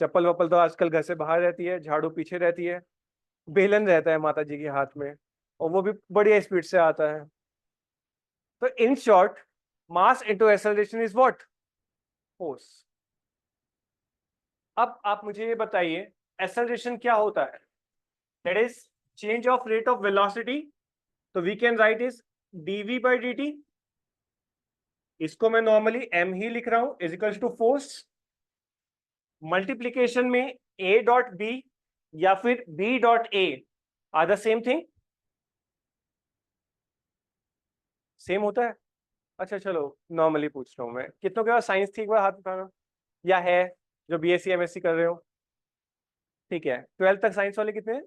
चप्पल वप्पल तो आजकल घर से बाहर रहती है, झाड़ू पीछे रहती है, बेलन रहता है माता जी के हाथ में, और वो भी बढ़िया स्पीड से आता है। तो in short, mass into acceleration is what? Force. अब आप मुझे ये बताइए एक्सेलरेशन क्या होता है? That is change of rate of velocity. तो we can write is dv by dt। इसको मैं नॉर्मली m ही लिख रहा हूं, is equals to force multiplication में a डॉट b या फिर b dot a are the same thing. Same होता है? अच्छा चलो नॉर्मली पूछ रहा हूं मैं, कितनों के पास साइंस थी एक बार हाथ उठाना, या है जो बीएससी एमएससी कर रहे हो? ठीक है, 12th तक साइंस वाले कितने हैं?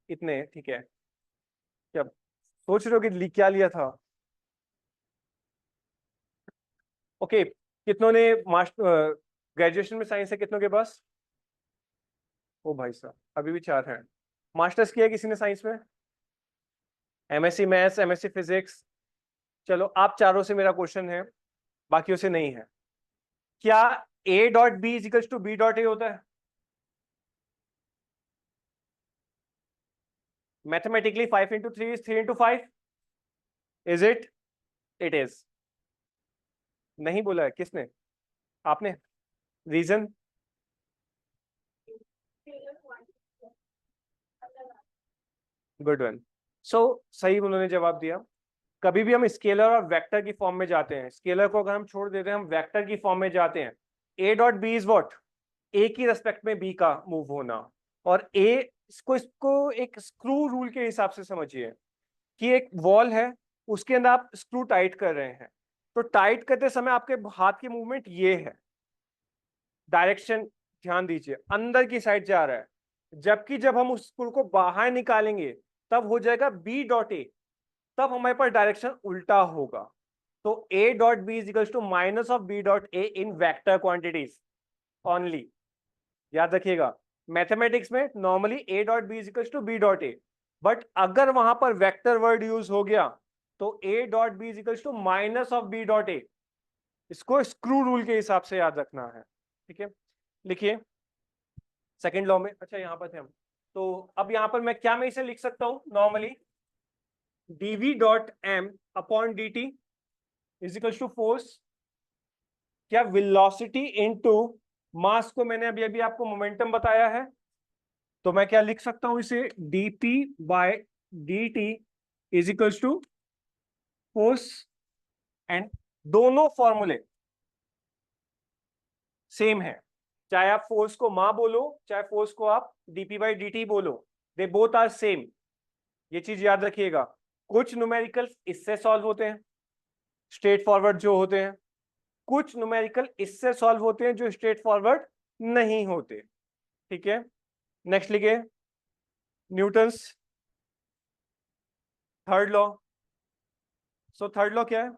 इतने हैं, ठीक है। क्या सोच रहे हो कि क्या लिया था? ओके, कितनों ने मास्टर ग्रेजुएशन में साइंस है कितनों के पास? ओ भाई साहब, अभी भी 4 हैं। मास्टर्स किया किसी ने साइंस में? MSc maths, MSc physics. चलो, आप चारों से मेरा क्वेश्चन है, बाकियों से नहीं है। क्या A dot B is equals to B dot A होता है? Mathematically 5 into 3 is 3 into 5। Is it? It is. नहीं बोला है किसने? आपने? रीजन? Good one. सो सही उन्होंने जवाब दिया। कभी भी हम स्केलर और वेक्टर की फॉर्म में जाते हैं, स्केलर को अगर हम छोड़ देते हैं, हम वेक्टर की फॉर्म में जाते हैं। A dot B is what? A की रेस्पेक्ट में बी का मूव होना। और ए, इसको एक स्क्रू रूल के हिसाब से समझिए कि एक वॉल है, उसके अंदर आप स्क्रू टाइट कर रहे हैं, तो टाइट करते समय आपके हाथ की मूवमेंट ये है, डायरेक्शन ध्यान दीजिए अंदर की साइड जा रहा है, जबकि जब हम उस स्क्रू को बाहर निकालेंगे तब हो जाएगा बी डॉट ए, तब हमारे पास डायरेक्शन उल्टा होगा। तो A dot B is equal to minus of B dot A in vector quantities only. याद रखिएगा, मैथमेटिक्स में normally A dot B is equal to B dot A, but अगर वहां पर वेक्टर वर्ड यूज हो गया तो A dot B is equal to minus of B dot A. इसको स्क्रू रूल के हिसाब से याद रखना है। ठीक है, लिखिए सेकेंड लॉ में। अच्छा, यहां पर थे हम। तो अब यहां पर मैं इसे लिख सकता हूं normally, dv dot M upon D T is equal to force, क्या वेलोसिटी इनटू मास को मैंने अभी अभी आपको मोमेंटम बताया है, तो मैं क्या लिख सकता हूं इसे, dp by dt is equal to force. And दोनों फॉर्मूले सेम है, चाहे आप फोर्स को मां बोलो, चाहे फोर्स को आप dp बाई dt बोलो, दे बोथ आर सेम। ये चीज याद रखिएगा। कुछ न्यूमेरिकल इससे सॉल्व होते हैं, स्ट्रेट फॉरवर्ड जो होते हैं, कुछ न्यूमेरिकल इससे सॉल्व होते हैं जो स्ट्रेट फॉरवर्ड नहीं होते। ठीक है, नेक्स्ट लिखिए Newton's third law. So third law क्या है?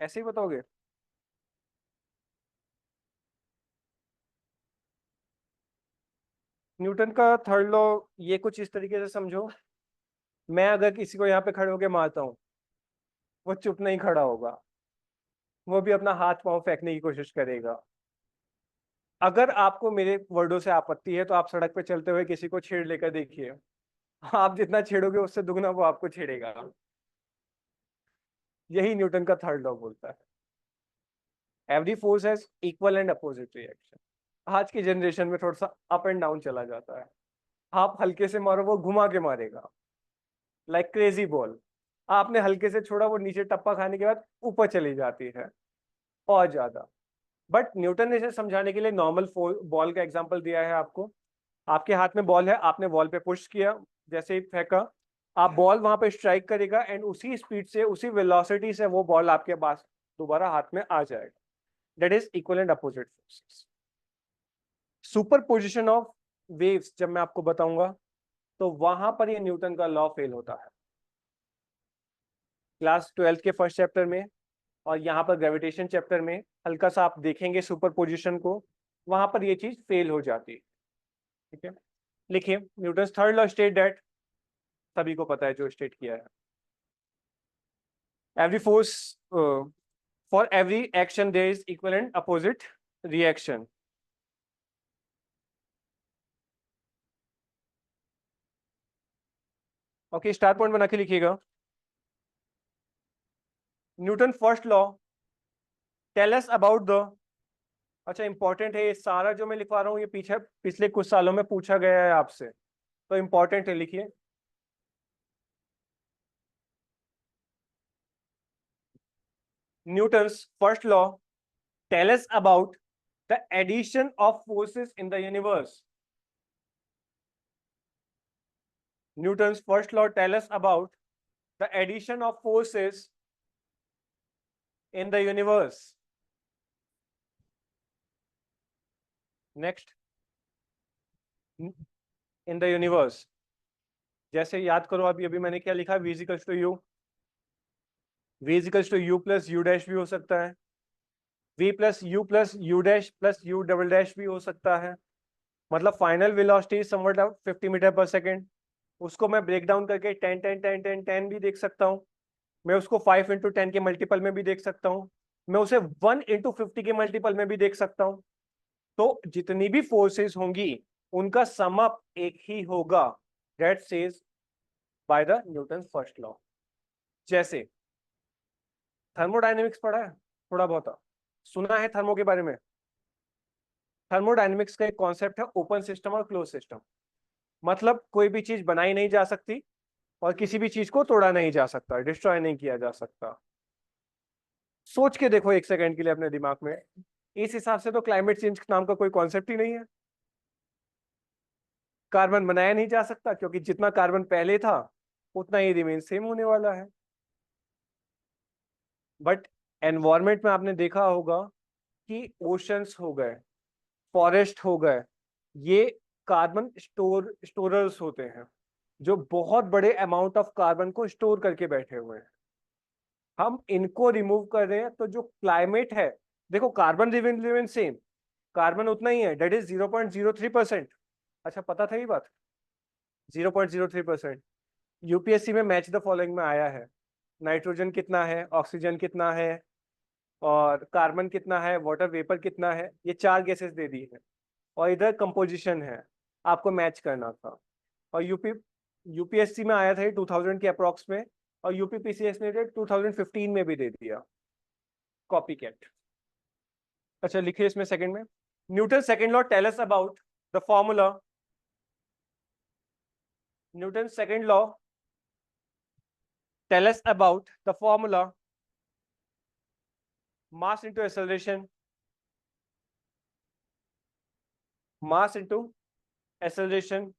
ऐसे ही बताओगे? न्यूटन का थर्ड लॉ ये कुछ इस तरीके से समझो, मैं अगर किसी को यहाँ पे खड़े होके मारता हूँ, वो चुप नहीं खड़ा होगा, वो भी अपना हाथ पांव फेंकने की कोशिश करेगा। अगर आपको मेरे वर्डों से आपत्ति है तो आप सड़क पे चलते हुए किसी को छेड़ लेकर देखिए, आप जितना छेड़ोगे उससे दुगना वो आपको छेड़ेगा। यही न्यूटन का थर्ड लॉ बोलता है। Every force has equal and opposite reaction. आज की जनरेशन में थोड़ा सा अप एंड डाउन चला जाता है, आप हल्के से मारो वो घुमा के मारेगा, लाइक क्रेजी बॉल। आपने हल्के से छोड़ा, वो नीचे टप्पा खाने के बाद ऊपर चली जाती है और ज्यादा। बट न्यूटन ने इसे समझाने के लिए नॉर्मल बॉल का एग्जांपल दिया है आपको। आपके हाथ में बॉल है, आपने बॉल पे पुश किया, जैसे ही फेंका, आप बॉल वहां पे स्ट्राइक करेगा एंड उसी स्पीड से, उसी वेलोसिटी से वो बॉल आपके पास दोबारा हाथ में आ जाएगा। That is equal and opposite forces. Super position of waves जब मैं आपको बताऊंगा तो वहां पर ये न्यूटन का लॉ फेल होता है, क्लास 12th के फर्स्ट चैप्टर में। और यहाँ पर ग्रेविटेशन चैप्टर में हल्का सा आप देखेंगे सुपर पोजिशन को, वहां पर ये चीज फेल हो जाती है। ठीक है, लिखिए Newton third law state that, सभी को पता है जो स्टेट किया है, every force for every action there is equal and opposite reaction. Okay, star point बना के लिखिएगा। Newton first law tell us about the, अच्छा इंपॉर्टेंट है ये सारा जो मैं लिखवा रहा हूँ, ये पीछे पिछले कुछ सालों में पूछा गया है आपसे, तो इंपॉर्टेंट है, लिखिए। Newton's first law tell us about the addition of forces in the universe. Newton's first law tell us about the addition of forces in the universe. Next, in the universe. जैसे याद करो, अभी अभी मैंने क्या लिखा, v equals to u, v equals to u plus u dash भी हो सकता है, v plus u double dash भी हो सकता है। मतलब final velocity somewhat 50 metre per second. उसको मैं ब्रेक डाउन करके 10 10 10 10 10 भी देख सकता हूँ, मैं उसको 5 इंटू 10 के मल्टीपल में भी देख सकता हूँ, मैं उसे 1 इंटू 50 के मल्टीपल में भी देख सकता हूँ। तो जितनी भी फोर्सेस होंगी उनका सम अप एक ही होगा, that says by the Newton first law. जैसे थर्मोडायनेमिक्स पढ़ा है थोड़ा बहुत, सुना है थर्मो के बारे में। थर्मोडायनेमिक्स का एक कॉन्सेप्ट है ओपन सिस्टम और क्लोज सिस्टम। मतलब कोई भी चीज बनाई नहीं जा सकती और किसी भी चीज को तोड़ा नहीं जा सकता, डिस्ट्रॉय नहीं किया जा सकता। सोच के देखो एक सेकंड के लिए अपने दिमाग में, इस हिसाब से तो क्लाइमेट चेंज नाम का कोई कॉन्सेप्ट ही नहीं है। कार्बन बनाया नहीं जा सकता क्योंकि जितना कार्बन पहले था उतना ही रिमेन सेम होने वाला है। बट एनवायरमेंट में आपने देखा होगा कि ओशंस हो गए, फॉरेस्ट हो गए, ये कार्बन स्टोरर्स होते हैं जो बहुत बड़े अमाउंट ऑफ कार्बन को स्टोर करके बैठे हुए हैं। हम इनको रिमूव कर रहे हैं तो जो क्लाइमेट है, देखो कार्बन रिमेन सेम, कार्बन उतना ही है, डेट इज 0.03%। अच्छा पता था ये बात, 0.03%। यूपीएससी में मैच द फॉलोइंग में आया है, नाइट्रोजन कितना है, ऑक्सीजन कितना है, और कार्बन कितना है, वाटर वेपर कितना है, ये 4 गैसेस दे दी है और इधर कंपोजिशन है, आपको मैच करना था। और यूपीएससी में आया था ये 2000 के अप्रॉक्स में, और यूपीपीसीएस ने 2015 में भी दे दिया, कॉपी कैट। अच्छा लिखिए इसमें सेकंड में, Newton second law tell us about the formula, Newton second law tell us about the formula mass into acceleration, mass into acceleration.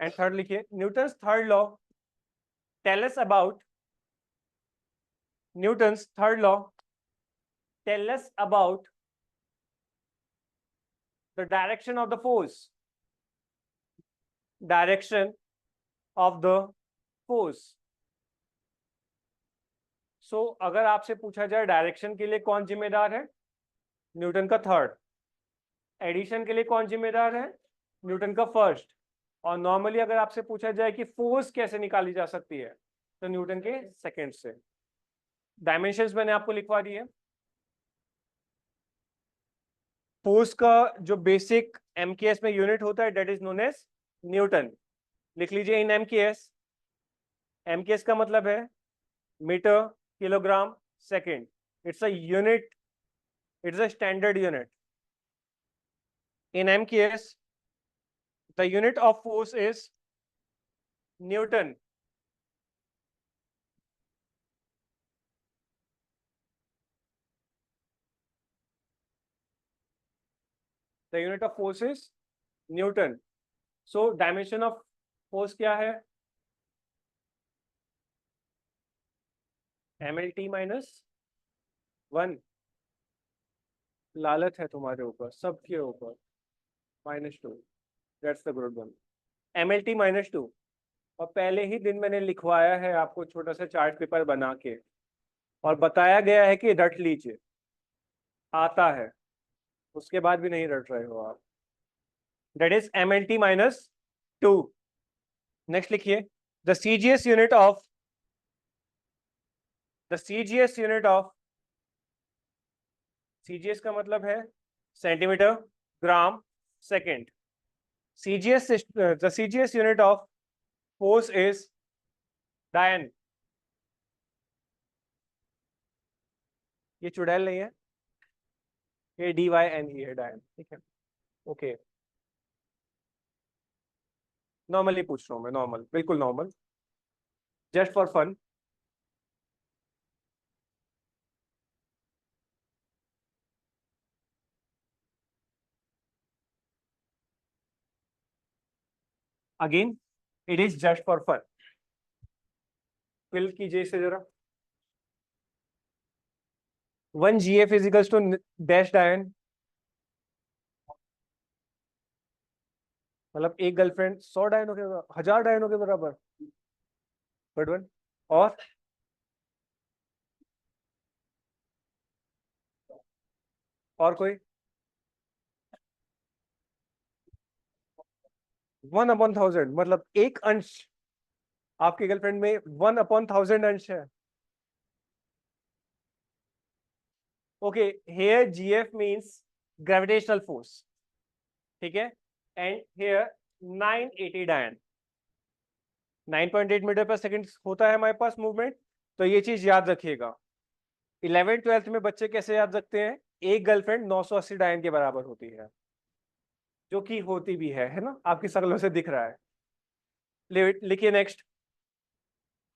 And third लिखिए, Newton's third law tell us about, Newton's third law tell us about the direction of the force, direction of the force. So अगर आपसे पूछा जाए direction के लिए कौन जिम्मेदार है, न्यूटन का थर्ड। एडिशन के लिए कौन जिम्मेदार है, न्यूटन का फर्स्ट। और नॉर्मली अगर आपसे पूछा जाए कि फोर्स कैसे निकाली जा सकती है, तो न्यूटन के सेकंड से। डायमेंशंस मैंने आपको लिखवा दिए। फोर्स का जो बेसिक एमकेएस में यूनिट होता है that is known as Newton. लिख लीजिए इन एमकेएस, एमकेएस का मतलब है metre kilogram second, it's a unit, it's a standard unit. In MKS, the unit of force is Newton. The unit of force is Newton. So dimension of force क्या है, MLT minus 1। लालच है तुम्हारे ऊपर, सबके ऊपर, -2, that's the good one, MLT -2। और पहले ही दिन मैंने लिखवाया है आपको छोटा सा चार्ट पेपर बना के, और बताया गया है कि रट लीजिए, आता है, उसके बाद भी नहीं रट रहे हो आप। That is MLT -2। नेक्स्ट लिखिए, the CGS unit of, the CGS unit of, CGS का मतलब है centimetre gram second. CGS, the CGS unit of force is डायन। ये चुड़ैल नहीं है, ये DYNE है, डायन, ठीक है। ओके, नॉर्मली पूछ रहा हूँ मैं, नॉर्मल, बिल्कुल normal, just for fun. Again it is just for fun, fill कीजिए इसे जरा। 1 GF इजिकल्स टू डैश डायन, मतलब एक गर्लफ्रेंड 100 डायनों के बराबर, 1000 डायनों के बराबर। Good one. और कोई? 1/1000 मतलब एक अंश। आपकी गर्लफ्रेंड में 1/1000 अंश है। Okay, here GF means gravitational force, ठीक है। एंड हेयर 980 डायन, 9.8 मीटर पर सेकंड होता है हमारे पास मूवमेंट। तो ये चीज याद रखिएगा। 11th 12th में बच्चे कैसे याद रखते हैं? एक गर्लफ्रेंड 980 डायन के बराबर होती है, जो कि होती भी है ना, आपकी शक्लों से दिख रहा है। लिखिए नेक्स्ट।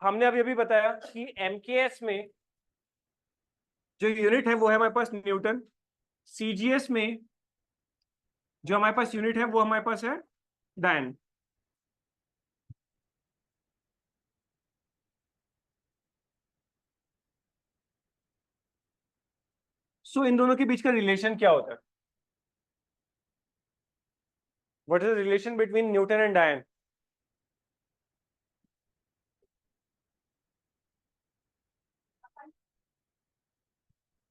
हमने अभी अभी बताया कि एमकेएस में जो यूनिट है वो है हमारे पास न्यूटन। सीजीएस में जो हमारे पास यूनिट है वो हमारे पास है डायन। सो इन दोनों के बीच का रिलेशन क्या होता है? What is the relation between Newton and डायन?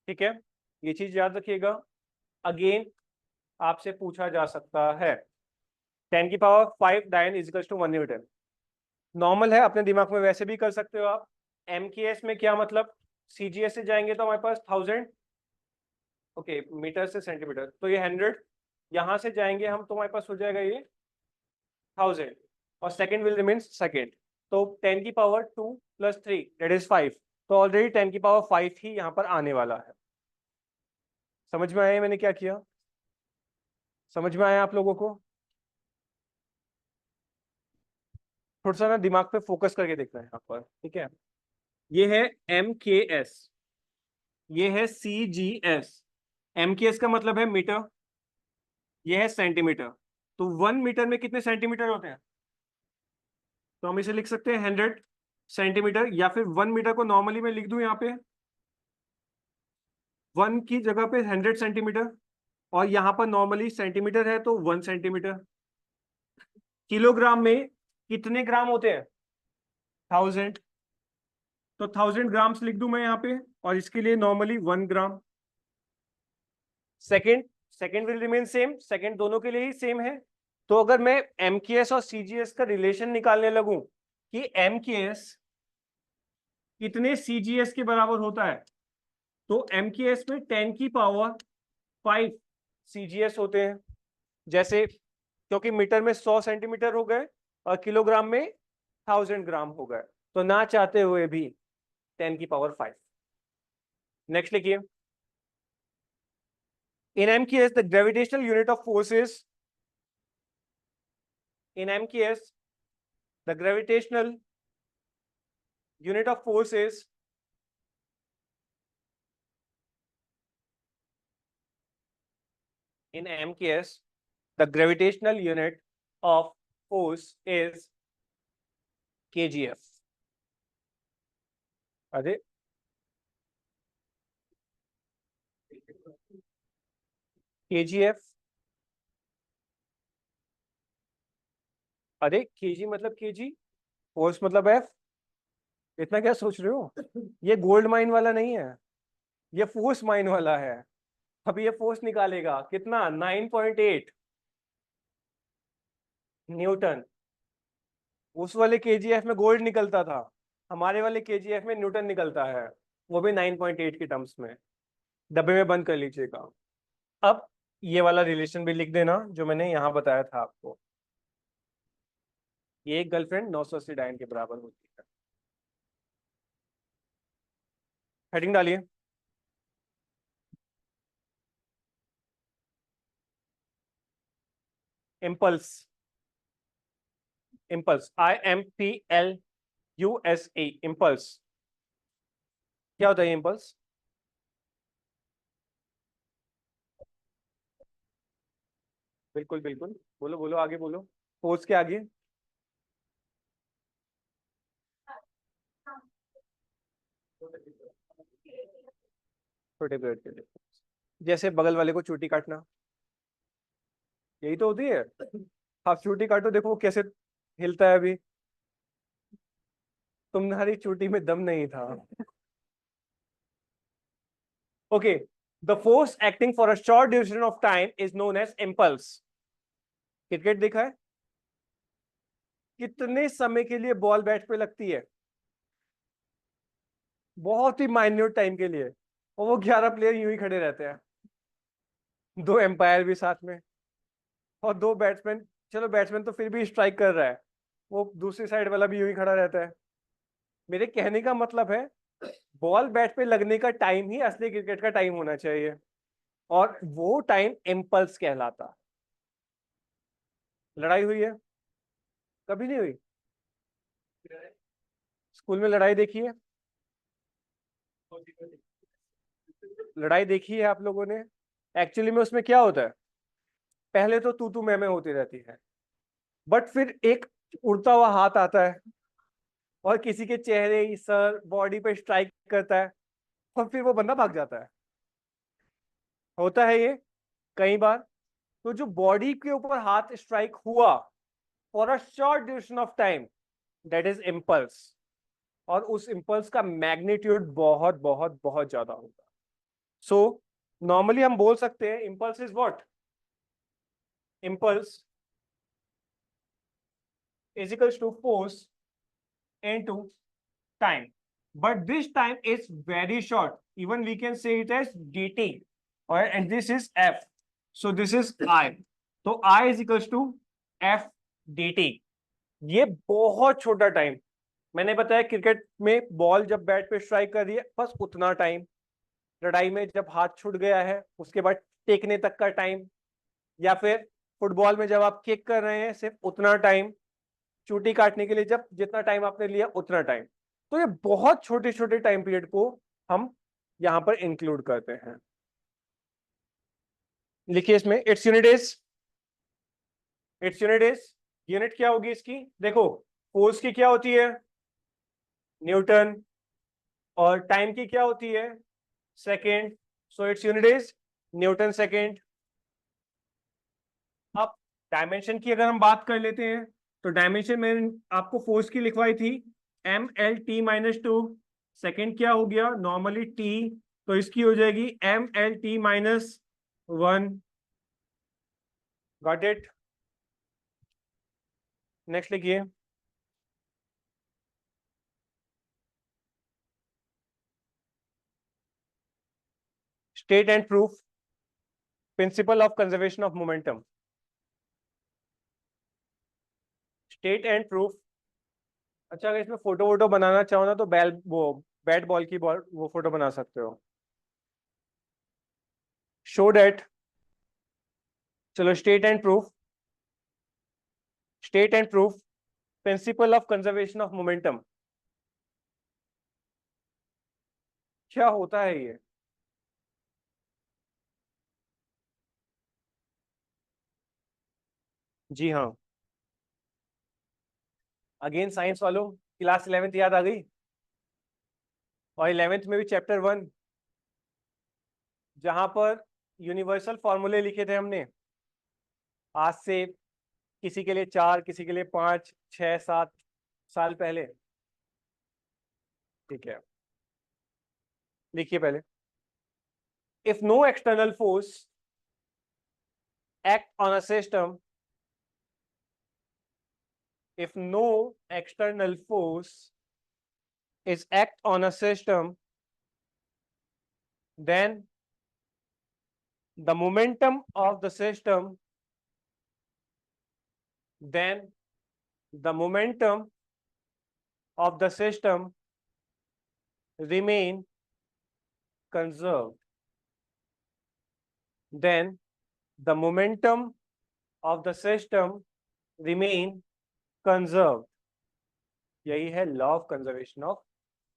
ठीक है, ये चीज याद रखिएगा। अगेन आपसे पूछा जा सकता है 10⁵ डायन इज टू 1 न्यूटन। नॉर्मल है, अपने दिमाग में वैसे भी कर सकते हो आप। एमकेएस में क्या मतलब? सीजीएस से जाएंगे तो हमारे पास 1000, ओके, मीटर से सेंटीमीटर तो ये 100। यहां से जाएंगे हम तो हमारे पास हो जाएगा ये 1000, और सेकंड विल रिमेन सेकंड। तो 10⁵2 + 3 दैट इज 5। तो ऑलरेडी 10⁵5 ही यहाँ पर आने वाला है। समझ में आया मैंने क्या किया? समझ में आया आप लोगों को? थोड़ा सा ना दिमाग पे फोकस करके देखना है यहाँ पर, ठीक है। ये है एम के एस, ये है सी जी एस। एम के एस का मतलब है मीटर, ये है सेंटीमीटर। तो 1 मीटर में कितने सेंटीमीटर होते हैं? तो हम इसे लिख सकते हैं 100 सेंटीमीटर, या फिर 1 मीटर को नॉर्मली मैं लिख दूं यहाँ पे 1 की जगह पे 100 सेंटीमीटर, और यहाँ पर नॉर्मली सेंटीमीटर है तो 1 सेंटीमीटर। किलोग्राम में कितने ग्राम होते हैं? 1000। तो 1000 ग्राम्स लिख दूं मैं यहाँ पे, और इसके लिए normally 1 gram. Second, second will remain same, second दोनों के लिए ही सेम है। तो अगर मैं एमकेएस और सीजीएस का रिलेशन निकालने लगूं कि एमकेएस कितने सीजीएस के बराबर होता है, तो एमकेएस में 10⁵5 सीजीएस होते हैं। जैसे क्योंकि मीटर में 100 सेंटीमीटर हो गए और किलोग्राम में 1000 ग्राम हो गए, तो ना चाहते हुए भी 10⁵5। नेक्स्ट लिखिए। In MKS, the gravitational unit of force is, in MKS, the gravitational unit of force is, in MKS, the gravitational unit of force is kgf. अरे kgf, अरे kg मतलब kg, फोर्स मतलब f। इतना क्या सोच रहे हो? ये गोल्ड माइन वाला नहीं है, ये फोर्स माइन वाला है। अब ये फोर्स निकालेगा कितना? 9.8 न्यूटन। उस वाले केजीएफ में गोल्ड निकलता था, हमारे वाले केजीएफ में न्यूटन निकलता है, वो भी 9.8 के टर्म्स में। डब्बे में बंद कर लीजिएगा। अब ये वाला रिलेशन भी लिख देना जो मैंने यहाँ बताया था आपको। ये एक गर्लफ्रेंड 980 डायन के बराबर होती है। हेडिंग डालिए। Impulse, impulse, IMPLUSE, impulse. क्या होता है इम्पल्स? बिल्कुल बिल्कुल, बोलो बोलो, आगे बोलो। फोर्स के आगे? छोटे पीरियड के लिए, जैसे बगल वाले को चोटी काटना, यही तो होती है। आप चोटी काटो, देखो वो कैसे हिलता है अभी। तुम्हारी चोटी में दम नहीं था। Okay, the force acting for a short duration of time is known as impulse. Cricket देखा है? कितने समय के लिए बॉल बैट पे लगती है? बहुत ही माइन्यूट टाइम के लिए, और वो 11 प्लेयर यूं ही खड़े रहते हैं, दो एम्पायर भी साथ में, और दो बैट्समैन। चलो बैट्समैन तो फिर भी स्ट्राइक कर रहा है, वो दूसरी साइड वाला भी यूं ही खड़ा रहता है। मेरे कहने का मतलब है, बॉल बैट पे लगने का टाइम ही असली क्रिकेट का टाइम होना चाहिए, और वो टाइम इम्पल्स कहलाता। लड़ाई हुई है? कभी नहीं हुई? स्कूल में लड़ाई देखी है? लड़ाई देखी है आप लोगों ने? एक्चुअली में उसमें क्या होता है, पहले तो तू मैं होती रहती है, बट फिर एक उड़ता हुआ हाथ आता है और किसी के चेहरे, सर, बॉडी पे स्ट्राइक करता है, और फिर वो बंदा भाग जाता है। होता है ये कई बार। तो जो बॉडी के ऊपर हाथ स्ट्राइक हुआ for a short duration of time, that is impulse. और उस इम्पल्स का मैग्नीट्यूड बहुत बहुत बहुत ज्यादा होगा। सो नॉर्मली हम बोल सकते हैं impulse is what? Impulse is equals to force into time, but this time is very short, even we can say it as dt, or and this is f, so this is I, तो I is equals to f dt। ये बहुत छोटा time. मैंने बताया cricket में ball जब bat पे strike कर रही है बस उतना टाइम, लड़ाई में जब हाथ छूट गया है उसके बाद टेकने तक का टाइम, या फिर फुटबॉल में जब आप किक कर रहे हैं सिर्फ उतना टाइम, चोटी काटने के लिए जब जितना टाइम आपने लिया उतना टाइम। तो ये बहुत छोटे छोटे टाइम पीरियड को हम यहां पर इंक्लूड करते हैं। लिखिए इसमें its unit is, its unit is, unit क्या होगी इसकी? देखो, फोर्स की क्या होती है? न्यूटन। और टाइम की क्या होती है? Second. So its unit is Newton second. अब डायमेंशन की अगर हम बात कर लेते हैं, तो डायमेंशन में आपको फोर्स की लिखवाई थी mL t-2। सेकेंड क्या हो गया? नॉर्मली t, तो इसकी हो जाएगी mL t-1। Got it? Next लिखिए। State and proof principle of conservation of momentum. State and proof. अच्छा, अगर इसमें फोटो वोटो बनाना चाहो ना तो वो बैट बॉल की बॉल वो फोटो बना सकते हो। शो डेट। चलो, state and proof, state and proof principle of conservation of momentum. क्या होता है ये? जी हाँ, अगेन साइंस वालों, क्लास 11th याद आ गई? और 11th में भी चैप्टर 1, जहां पर यूनिवर्सल फॉर्मूले लिखे थे हमने, आज से किसी के लिए 4, किसी के लिए 5, 6, 7 साल पहले। ठीक है, लिखिए पहले। If no external force act on a system, if no external force is act on a system, then the momentum of the system, then the momentum of the system remain conserved. Then the momentum of the system remain conserved. यही है law of conservation of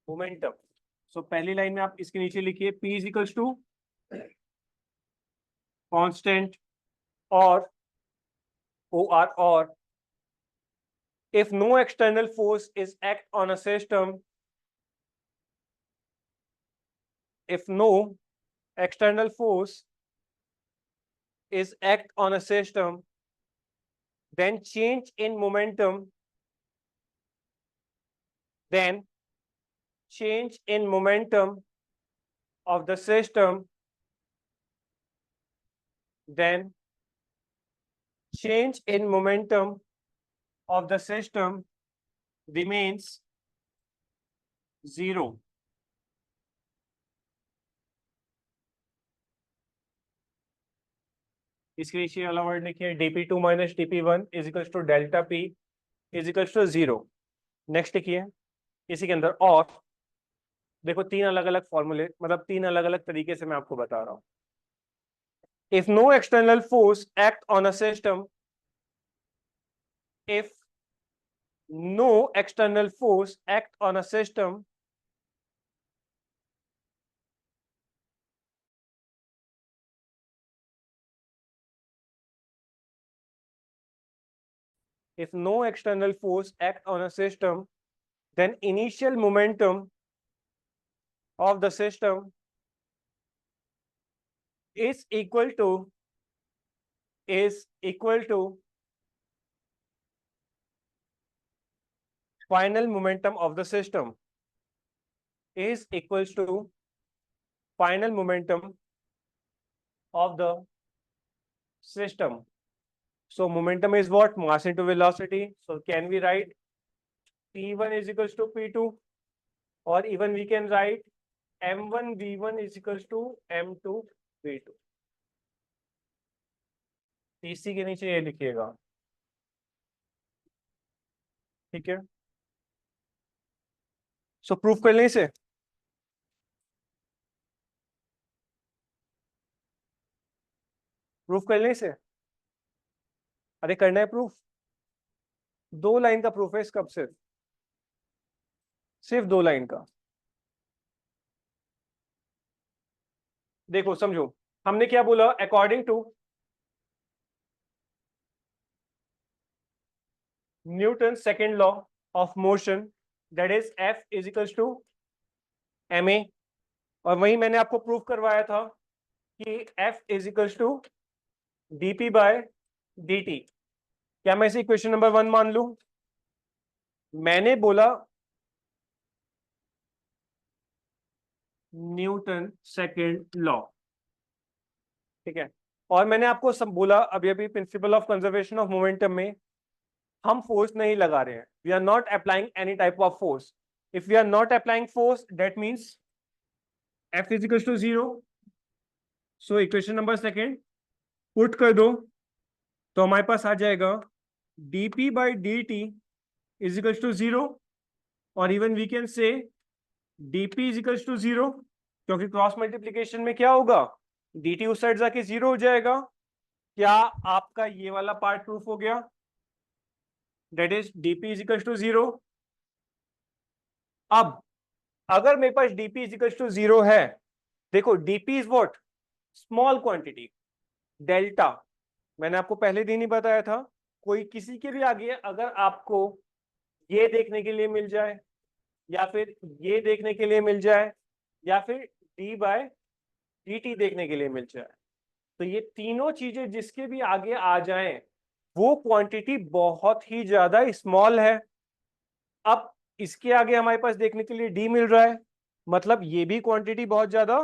momentum. So पहली line में आप इसके नीचे लिखिए P is equals to constant और OR, or if no external force is act on a system, if no external force is act on a system, then change in momentum, then change in momentum of the system, then change in momentum of the system remains 0. इसके नीचे वाला word लिखिए dp2 minus dp1 is equals to delta p is equals to 0. Next लिखिए इसी के अंदर, और देखो तीन अलग अलग फॉर्मूले, मतलब तीन अलग अलग तरीके से मैं आपको बता रहा हूं. If no external force act on a system, if no external force act on a system, if no external force act on a system, then initial momentum of the system is equal to final momentum of the system, is equals to final momentum of the system. So momentum is what? Mass into velocity. So can we write P1 is equals to P2, or even we can write M1 V1 is equals to M2 V2. इसी के नीचे ये लिखिएगा, ठीक है. सो proof कर लें इसे. प्रूफ कर लें इसे. अरे करना है प्रूफ. 2 लाइन का प्रूफ है इसका, सिर्फ 2 लाइन का. देखो समझो, हमने क्या बोला? According to Newton second law of motion, that is F is equals to ma, और वही मैंने आपको प्रूफ करवाया था कि F is equals to dp by dt. क्या मैं इसे इक्वेशन नंबर 1 मान लूं? मैंने बोला न्यूटन सेकेंड लॉ, ठीक है. और मैंने आपको सब बोला अभी अभी principle of conservation of momentum में हम फोर्स नहीं लगा रहे हैं. We are not applying any type of force. If we are not applying force, that means F is equal to 0. So equation number second put कर दो तो हमारे पास आ जाएगा dp by dt is equal to 0, और even we can say dp is equal to 0, क्योंकि cross multiplication में क्या होगा? dt उस साइड जाके 0 हो जाएगा. क्या आपका ये वाला पार्ट प्रूफ हो गया? That is dp is equal to 0. अब अगर मेरे पास dp इज इक्वल टू 0 है, देखो dp is what? Small quantity. Delta मैंने आपको पहले दिन ही बताया था. कोई किसी के भी आगे अगर आपको ये देखने के लिए मिल जाए, या फिर ये देखने के लिए मिल जाए, या फिर d बाय dt देखने के लिए मिल जाए, तो ये तीनों चीजें जिसके भी आगे आ जाएं, वो क्वांटिटी बहुत ही ज्यादा स्मॉल है. अब इसके आगे हमारे पास देखने के लिए d मिल रहा है, मतलब ये भी क्वांटिटी बहुत ज्यादा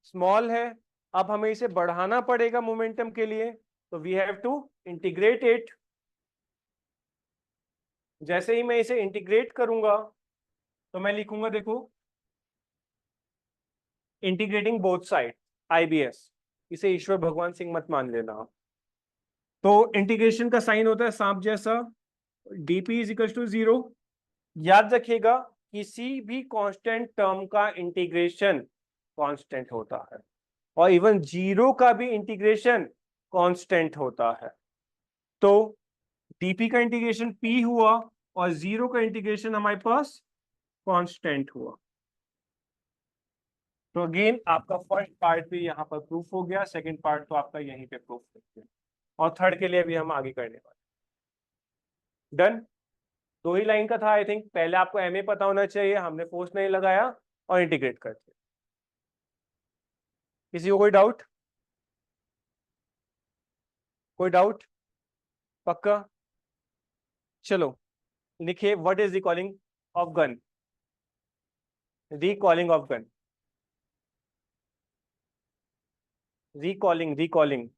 स्मॉल है. अब हमें इसे बढ़ाना पड़ेगा मोमेंटम के लिए, तो we have to integrate it. जैसे ही मैं इसे इंटीग्रेट करूंगा तो मैं लिखूंगा, देखो इंटीग्रेटिंग बोथ साइड, IBS. इसे ईश्वर भगवान सिंह मत मान लेना. तो इंटीग्रेशन का साइन होता है सांप जैसा, dp इज इक्वल टू 0. याद रखिएगा किसी भी कांस्टेंट टर्म का इंटीग्रेशन कांस्टेंट होता है, और इवन 0 का भी इंटीग्रेशन कांस्टेंट होता है. तो dp का इंटीग्रेशन p हुआ और 0 का इंटीग्रेशन हमारे पास कांस्टेंट हुआ. तो अगेन आपका फर्स्ट पार्ट भी यहाँ पर प्रूफ हो गया, सेकंड पार्ट तो आपका यहीं पे प्रूफ हो गया, और थर्ड के लिए भी हम आगे करने वाले. डन. 2 ही लाइन का था आई थिंक. पहले आपको MA पता होना चाहिए, हमने फोर्स नहीं लगाया और इंटीग्रेट करते. किसी को कोई डाउट? कोई डाउट? पक्का? चलो लिखिए, what is recalling of gun? Recalling of gun, recalling, recalling,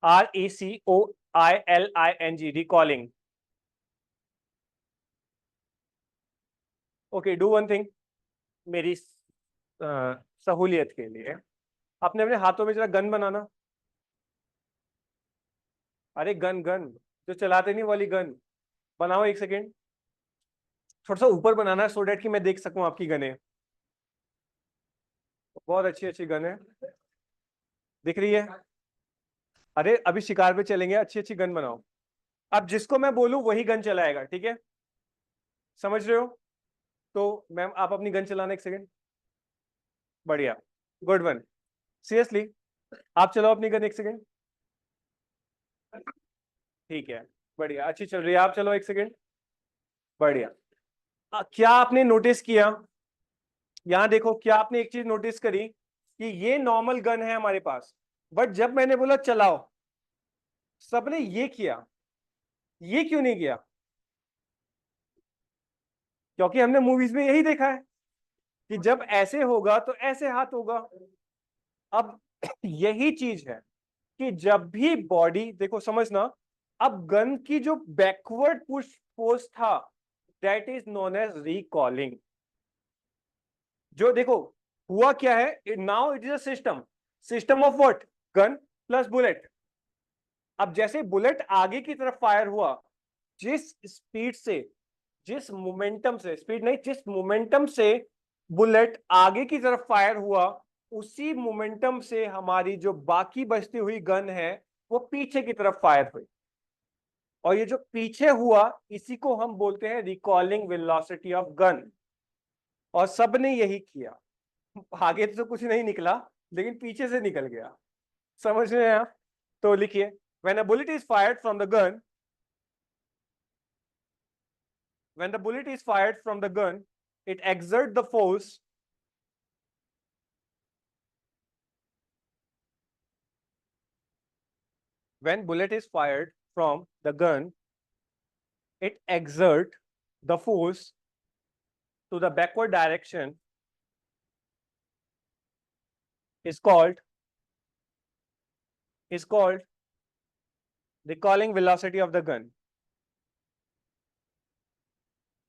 RECOILING, recalling. Okay, do one thing मेरी सहूलियत के लिए, अपने अपने हाथों में जरा गन बनाना। अरे गन, गन जो चलाते नहीं वाली गन बनाओ, एक सेकेंड। थोड़ा सा ऊपर बनाना है सो डेट कि मैं देख सकूं आपकी गने। बहुत अच्छी अच्छी गन है, दिख रही है। अरे अभी शिकार पे चलेंगे, अच्छी अच्छी गन बनाओ। अब जिसको मैं बोलूं वही गन चलाएगा, ठीक है? समझ रहे हो? तो मैम आप अपनी गन चलाना, एक सेकेंड। बढ़िया, गुड वन। सीरियसली आप चलाओ अपनी गन, एक सेकेंड। ठीक है, बढ़िया, अच्छी चल रही है, आप चलो एक सेकेंड। बढ़िया। क्या आपने नोटिस किया, यहां देखो, क्या आपने एक चीज नोटिस करी कि ये नॉर्मल गन है हमारे पास, बट जब मैंने बोला चलाओ, सबने ये किया। ये क्यों नहीं किया? क्योंकि हमने मूवीज में यही देखा है कि जब ऐसे होगा तो ऐसे हाथ होगा। अब यही चीज है कि जब भी बॉडी, देखो समझना, अब गन की जो बैकवर्ड पुश फोर्स था, that is known as recoiling. जो देखो हुआ क्या है, now it is a system, system of what? Gun plus bullet. अब जैसे बुलेट आगे की तरफ फायर हुआ, जिस स्पीड से, जिस मोमेंटम से, स्पीड नहीं, जिस मोमेंटम से बुलेट आगे की तरफ फायर हुआ, उसी मोमेंटम से हमारी जो बाकी बचती हुई गन है वो पीछे की तरफ फायर हुई। और ये जो पीछे हुआ, इसी को हम बोलते हैं रिकॉलिंग वेलोसिटी ऑफ गन। और सबने यही किया। आगे तो कुछ नहीं निकला, लेकिन पीछे से निकल गया। समझ रहे हैं आप? तो लिखिए, when a bullet is fired from the gun, when the bullet is fired from the gun, it exerts the force when bullet is fired from the gun, it exerts the force to the backward direction is called recalling velocity of the gun,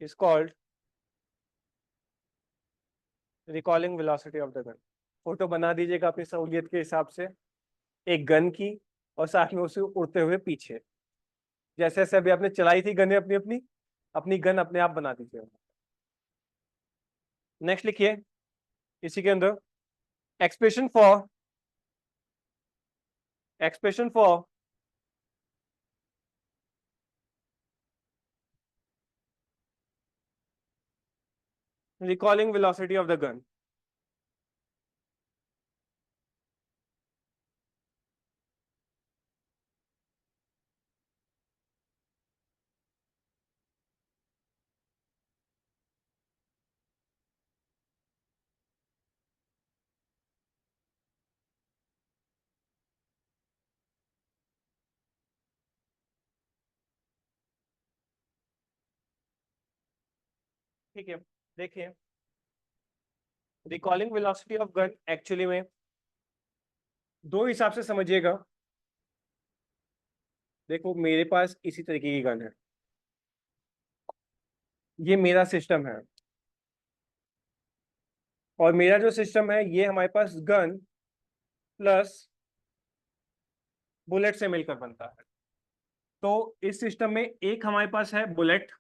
is called recalling velocity of the gun। Photo बना दीजिएगा अपनी सहूलियत के हिसाब से, एक gun की और साथ में उसे उड़ते हुए पीछे, जैसे जैसे अभी आपने चलाई थी गने अपनी अपनी, अपनी गन अपने आप बना दीजिएगा। नेक्स्ट लिखिए इसी के अंदर, expression for expression for recalling velocity of the gun। ठीक है, देखिए, recalling velocity of gun actually में दो हिसाब से समझिएगा। देखो मेरे पास इसी तरीके की गन है, ये मेरा सिस्टम है, और मेरा जो सिस्टम है ये हमारे पास गन प्लस बुलेट से मिलकर बनता है। तो इस सिस्टम में एक हमारे पास है बुलेट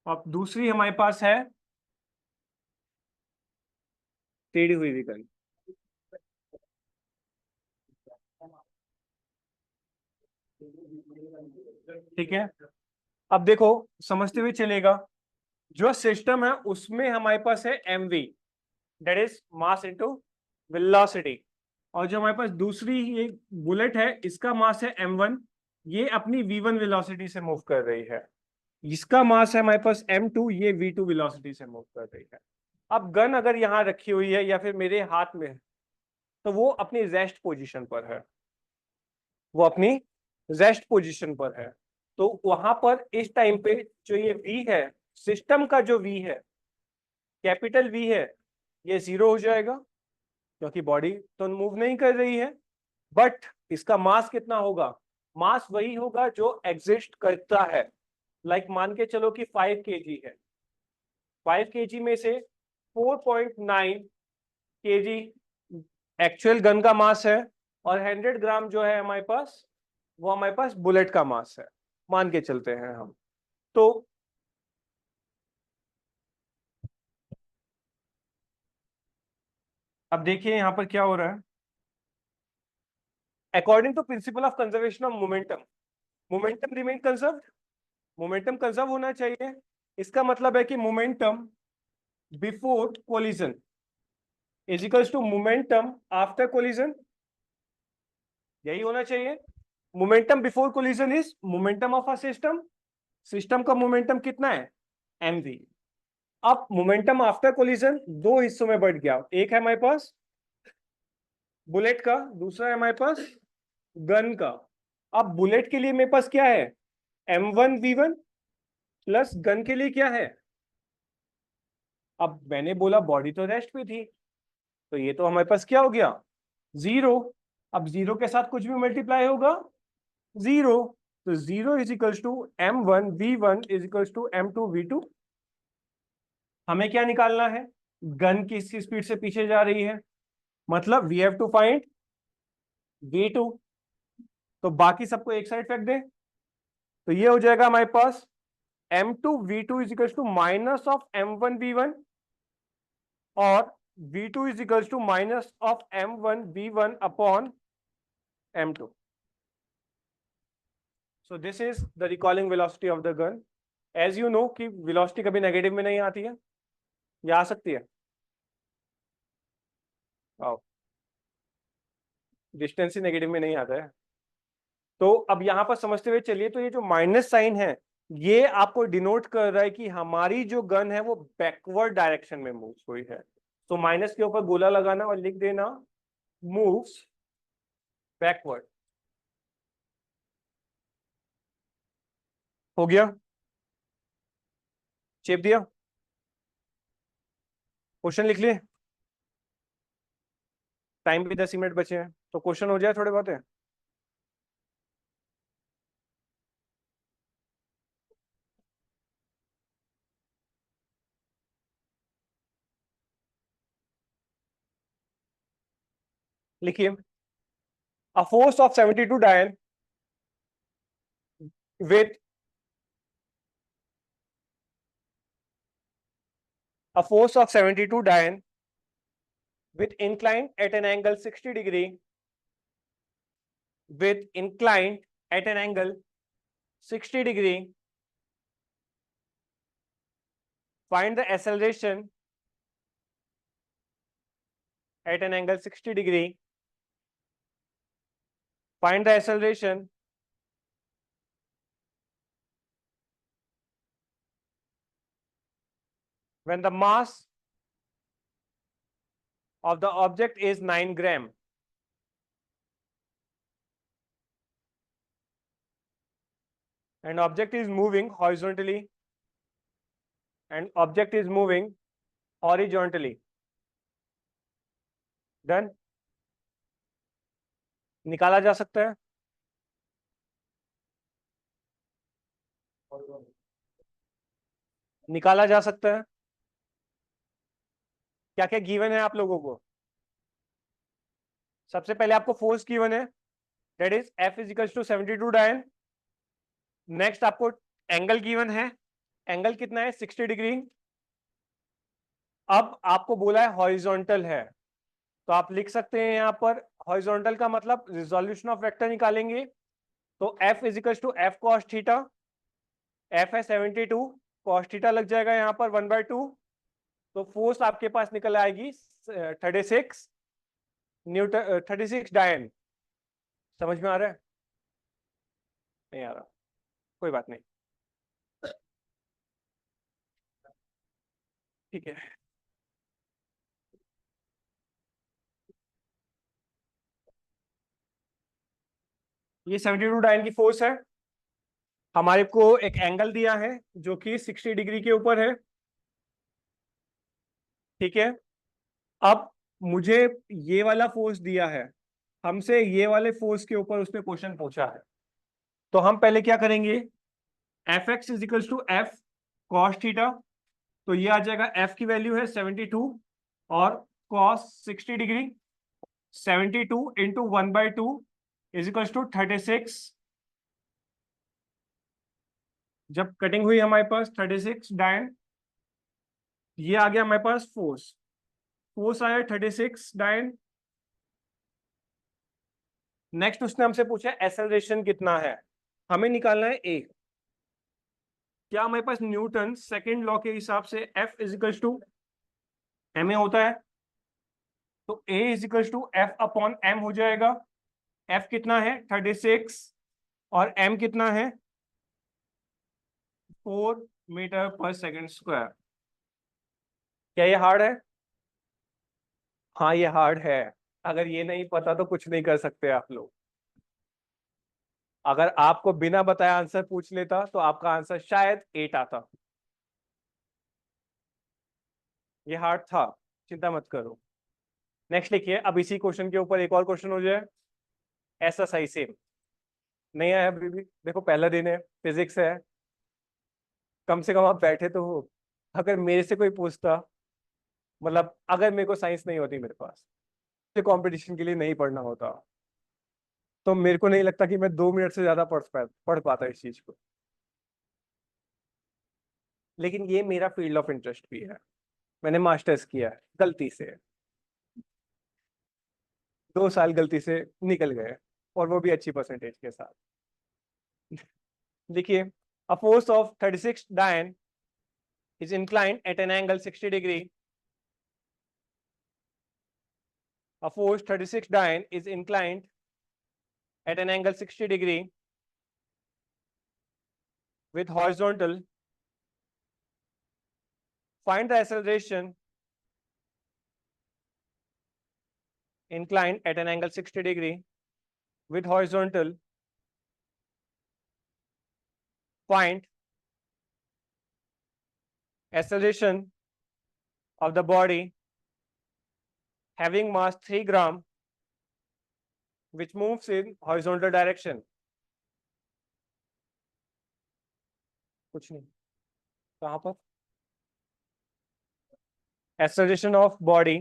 और दूसरी हमारे पास है टेढ़ी हुई हुई गन। ठीक है, अब देखो समझते हुए चलेगा, जो सिस्टम है उसमें हमारे पास है mv, that is mass into velocity. और जो हमारे पास दूसरी ये बुलेट है, इसका मास है m1, ये अपनी v1 वेलोसिटी से मूव कर रही है। इसका मास है हमारे पास m2, ये v2 वेलोसिटी से मूव कर रही है। अब गन अगर यहाँ रखी हुई है या फिर मेरे हाथ में है, तो वो अपनी रेस्ट पोजीशन पर है, वो अपनी रेस्ट पोजीशन पर है। तो वहां पर इस टाइम पे जो ये V है, सिस्टम का जो V है, कैपिटल V है, ये 0 हो जाएगा क्योंकि बॉडी तो मूव नहीं कर रही है। बट इसका मास कितना होगा? मास वही होगा जो एग्जिस्ट करता है। लाइक मान के चलो कि 5 kg है, 5 kg में से 4.9 kg एक्चुअल गन का मास है, और 100 ग्राम जो है हमारे पास, वो हमारे पास बुलेट का मास है, मान के चलते हैं हम। तो अब देखिए यहां पर क्या हो रहा है। According to principle of conservation of momentum, momentum remain conserve, momentum conserve होना चाहिए। इसका मतलब है कि momentum before collision is equals to momentum after collision, यही होना चाहिए। Momentum before collision is momentum of a system, system का मोमेंटम कितना है? mv। अब मोमेंटम आफ्टर कोलिजन दो हिस्सों में बढ़ गया, एक है हमारे पास बुलेट का, दूसरा है हमारे पास गन का। अब बुलेट के लिए मेरे पास क्या है? m1v1 प्लस गन के लिए क्या है? अब मैंने बोला बॉडी तो रेस्ट पे थी, तो ये तो हमारे पास क्या हो गया? 0। अब 0 के साथ कुछ भी मल्टीप्लाई होगा 0, तो 0 is equals to m1v1 is equals to m2v2। हमें क्या निकालना है? गन किस स्पीड से पीछे जा रही है, मतलब we have to find v2। तो बाकी सबको एक साइड फेंक दे, तो ये हो जाएगा हमारे पास m2v2 is equals to minus of m1v1, और v2 is equals to minus of m1v1 upon m2। So this is the recoiling velocity of the gun. As you know कि velocity कभी नेगेटिव में नहीं आती है, या आ सकती है? आओ, डिस्टेंस ही नेगेटिव में नहीं आता है। तो अब यहां पर समझते हुए चलिए, तो ये जो माइनस साइन है, ये आपको डिनोट कर रहा है कि हमारी जो गन है वो बैकवर्ड डायरेक्शन में मूव हुई है। तो माइनस के ऊपर गोला लगाना और लिख देना मूव्स बैकवर्ड। हो गया? चेप दिया? क्वेश्चन लिख लिए? टाइम भी 10 मिनट बचे हैं, तो क्वेश्चन हो जाए थोड़े बहुत है। लिखिए, a force of 72 Dalton with a force of 72 Dalton with inclined at an angle 60 degree, with inclined at an angle 60 degree, find the acceleration at an angle 60 degree, find the acceleration when the mass of the object is 9 gram, and object is moving horizontally, and object is moving horizontally. Done? निकाला जा सकता है? निकाला जा सकता है? क्या क्या गिवन है आप लोगों को? सबसे पहले आपको फोर्स गिवन है, that is F is equal to 72 dyne. Next आपको एंगल गिवन है, एंगल कितना है? 60 डिग्री। अब आपको बोला है हॉरिजॉन्टल है, तो आप लिख सकते हैं यहां पर हॉरिजॉन्टल का मतलब रिजोल्यूशन ऑफ वेक्टर निकालेंगे, तो F is equal to F cos theta. F है 72, कॉस थीटा लग जाएगा यहाँ पर 1/2, तो फोर्स आपके पास निकल आएगी 36 न्यूटन, 36 डायन। समझ में आ रहा है? नहीं आ रहा? कोई बात नहीं, ठीक है। ये 72 डायन की फोर्स है। हमारे को एक एंगल दिया है जो कि 60 डिग्री के ऊपर है, ठीक है। अब मुझे ये वाला फोर्स दिया है, हमसे ये वाले फोर्स के ऊपर उसने क्वेश्चन पूछा है। तो हम पहले क्या करेंगे, F X is equals to F cos theta. तो ये आ जाएगा, एफ की वैल्यू है 72 और cos 60 degree, 72 into 1/2 is equals to 36। जब कटिंग हुई हमारे पास 36 डायन, ये आ गया हमारे पास फोर्स, फोर्स आया 36 डायन। नेक्स्ट उसने हमसे पूछा एक्सेलरेशन कितना है, हमें निकालना है ए। क्या हमारे पास न्यूटन सेकंड लॉ के हिसाब से F is equal to M A होता है, तो A is equal to F upon M हो जाएगा। F कितना है 36 और M कितना है 4 मीटर पर सेकंड स्क्वायर। क्या ये हार्ड है? हाँ ये हार्ड है। अगर ये नहीं पता तो कुछ नहीं कर सकते आप लोग। अगर आपको बिना बताए आंसर पूछ लेता तो आपका आंसर शायद 8 आता। ये हार्ड था, चिंता मत करो। नेक्स्ट लिखिए, अब इसी क्वेश्चन के ऊपर एक और क्वेश्चन हो जाए, ऐसा सही सेम नहीं है अभी भी। देखो पहला दिन है, फिजिक्स है, कम से कम आप बैठे तो हो। अगर मेरे से कोई पूछता, मतलब अगर मेरे को साइंस नहीं होती मेरे पास, तो कंपटीशन के लिए नहीं पढ़ना होता, तो मेरे को नहीं लगता कि मैं 2 मिनट से ज्यादा पढ़ पाता इस चीज को। लेकिन ये मेरा फील्ड ऑफ इंटरेस्ट भी है, मैंने मास्टर्स किया है गलती से, 2 साल गलती से निकल गए, और वो भी अच्छी परसेंटेज के साथ। देखिए, a force of 36 Newton is inclined at an angle 60 degree. A force 36 Newton is inclined at an angle 60 degree with horizontal. Find the acceleration inclined at an angle 60 degree with horizontal. Find acceleration of the body having mass 3 gram which moves in horizontal direction. कुछ नहीं, कहाँ पर? Acceleration of body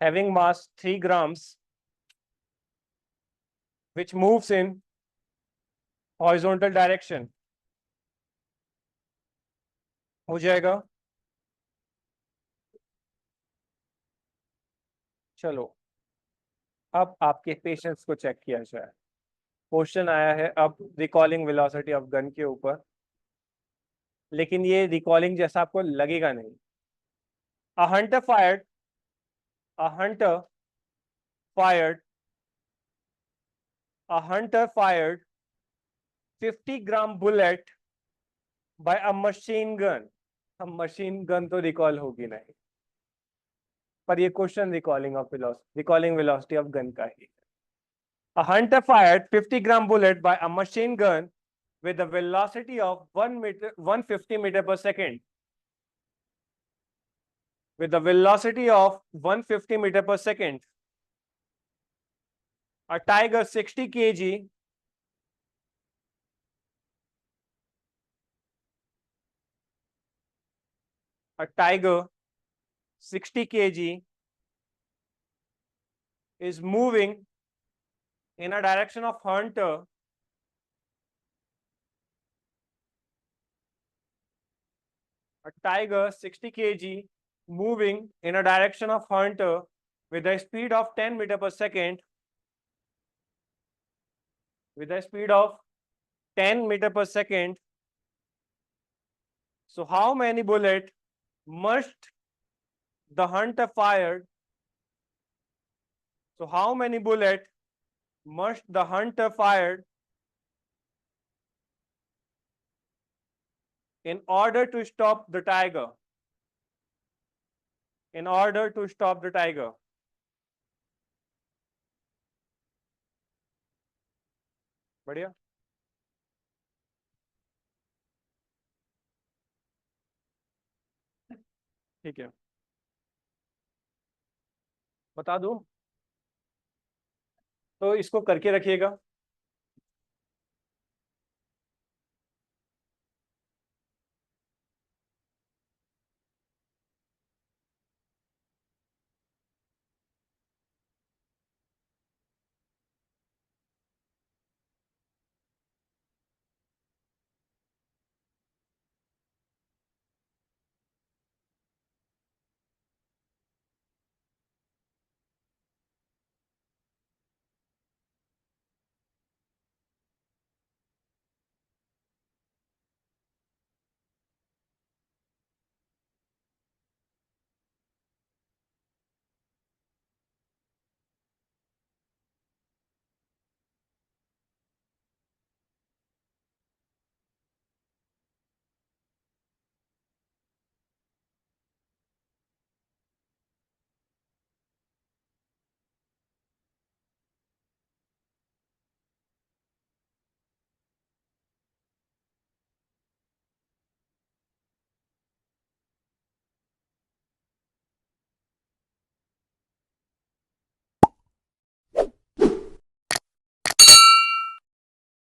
having mass 3 grams which moves in horizontal direction हो जाएगा। चलो अब आपके patience को चेक किया जाए। क्वेश्चन आया है अब रिकॉलिंग वेलोसिटी ऑफ गन के ऊपर, लेकिन ये रिकॉलिंग जैसा आपको लगेगा नहीं। A hunter fired a hunter fired a hunter fired 50 gram bullet by a machine gun. अब मशीन गन तो रिकॉल होगी नहीं, पर ये question recoiling velocity of gun का ही। A hunter fired 50 gram bullet by a machine gun with a velocity of 150 meter per second. With a velocity of 150 meter per second. A tiger 60 kg a tiger 60 kg is moving in a direction of hunter a tiger 60 kg moving in a direction of hunter with a speed of 10 meter per second with a speed of 10 meter per second. So how many bullets must the hunter fired? So how many bullets must the hunter fired in order to stop the tiger? In order to stop the tiger. बढ़िया। ठीक है, बता दूं? तो इसको करके रखिएगा।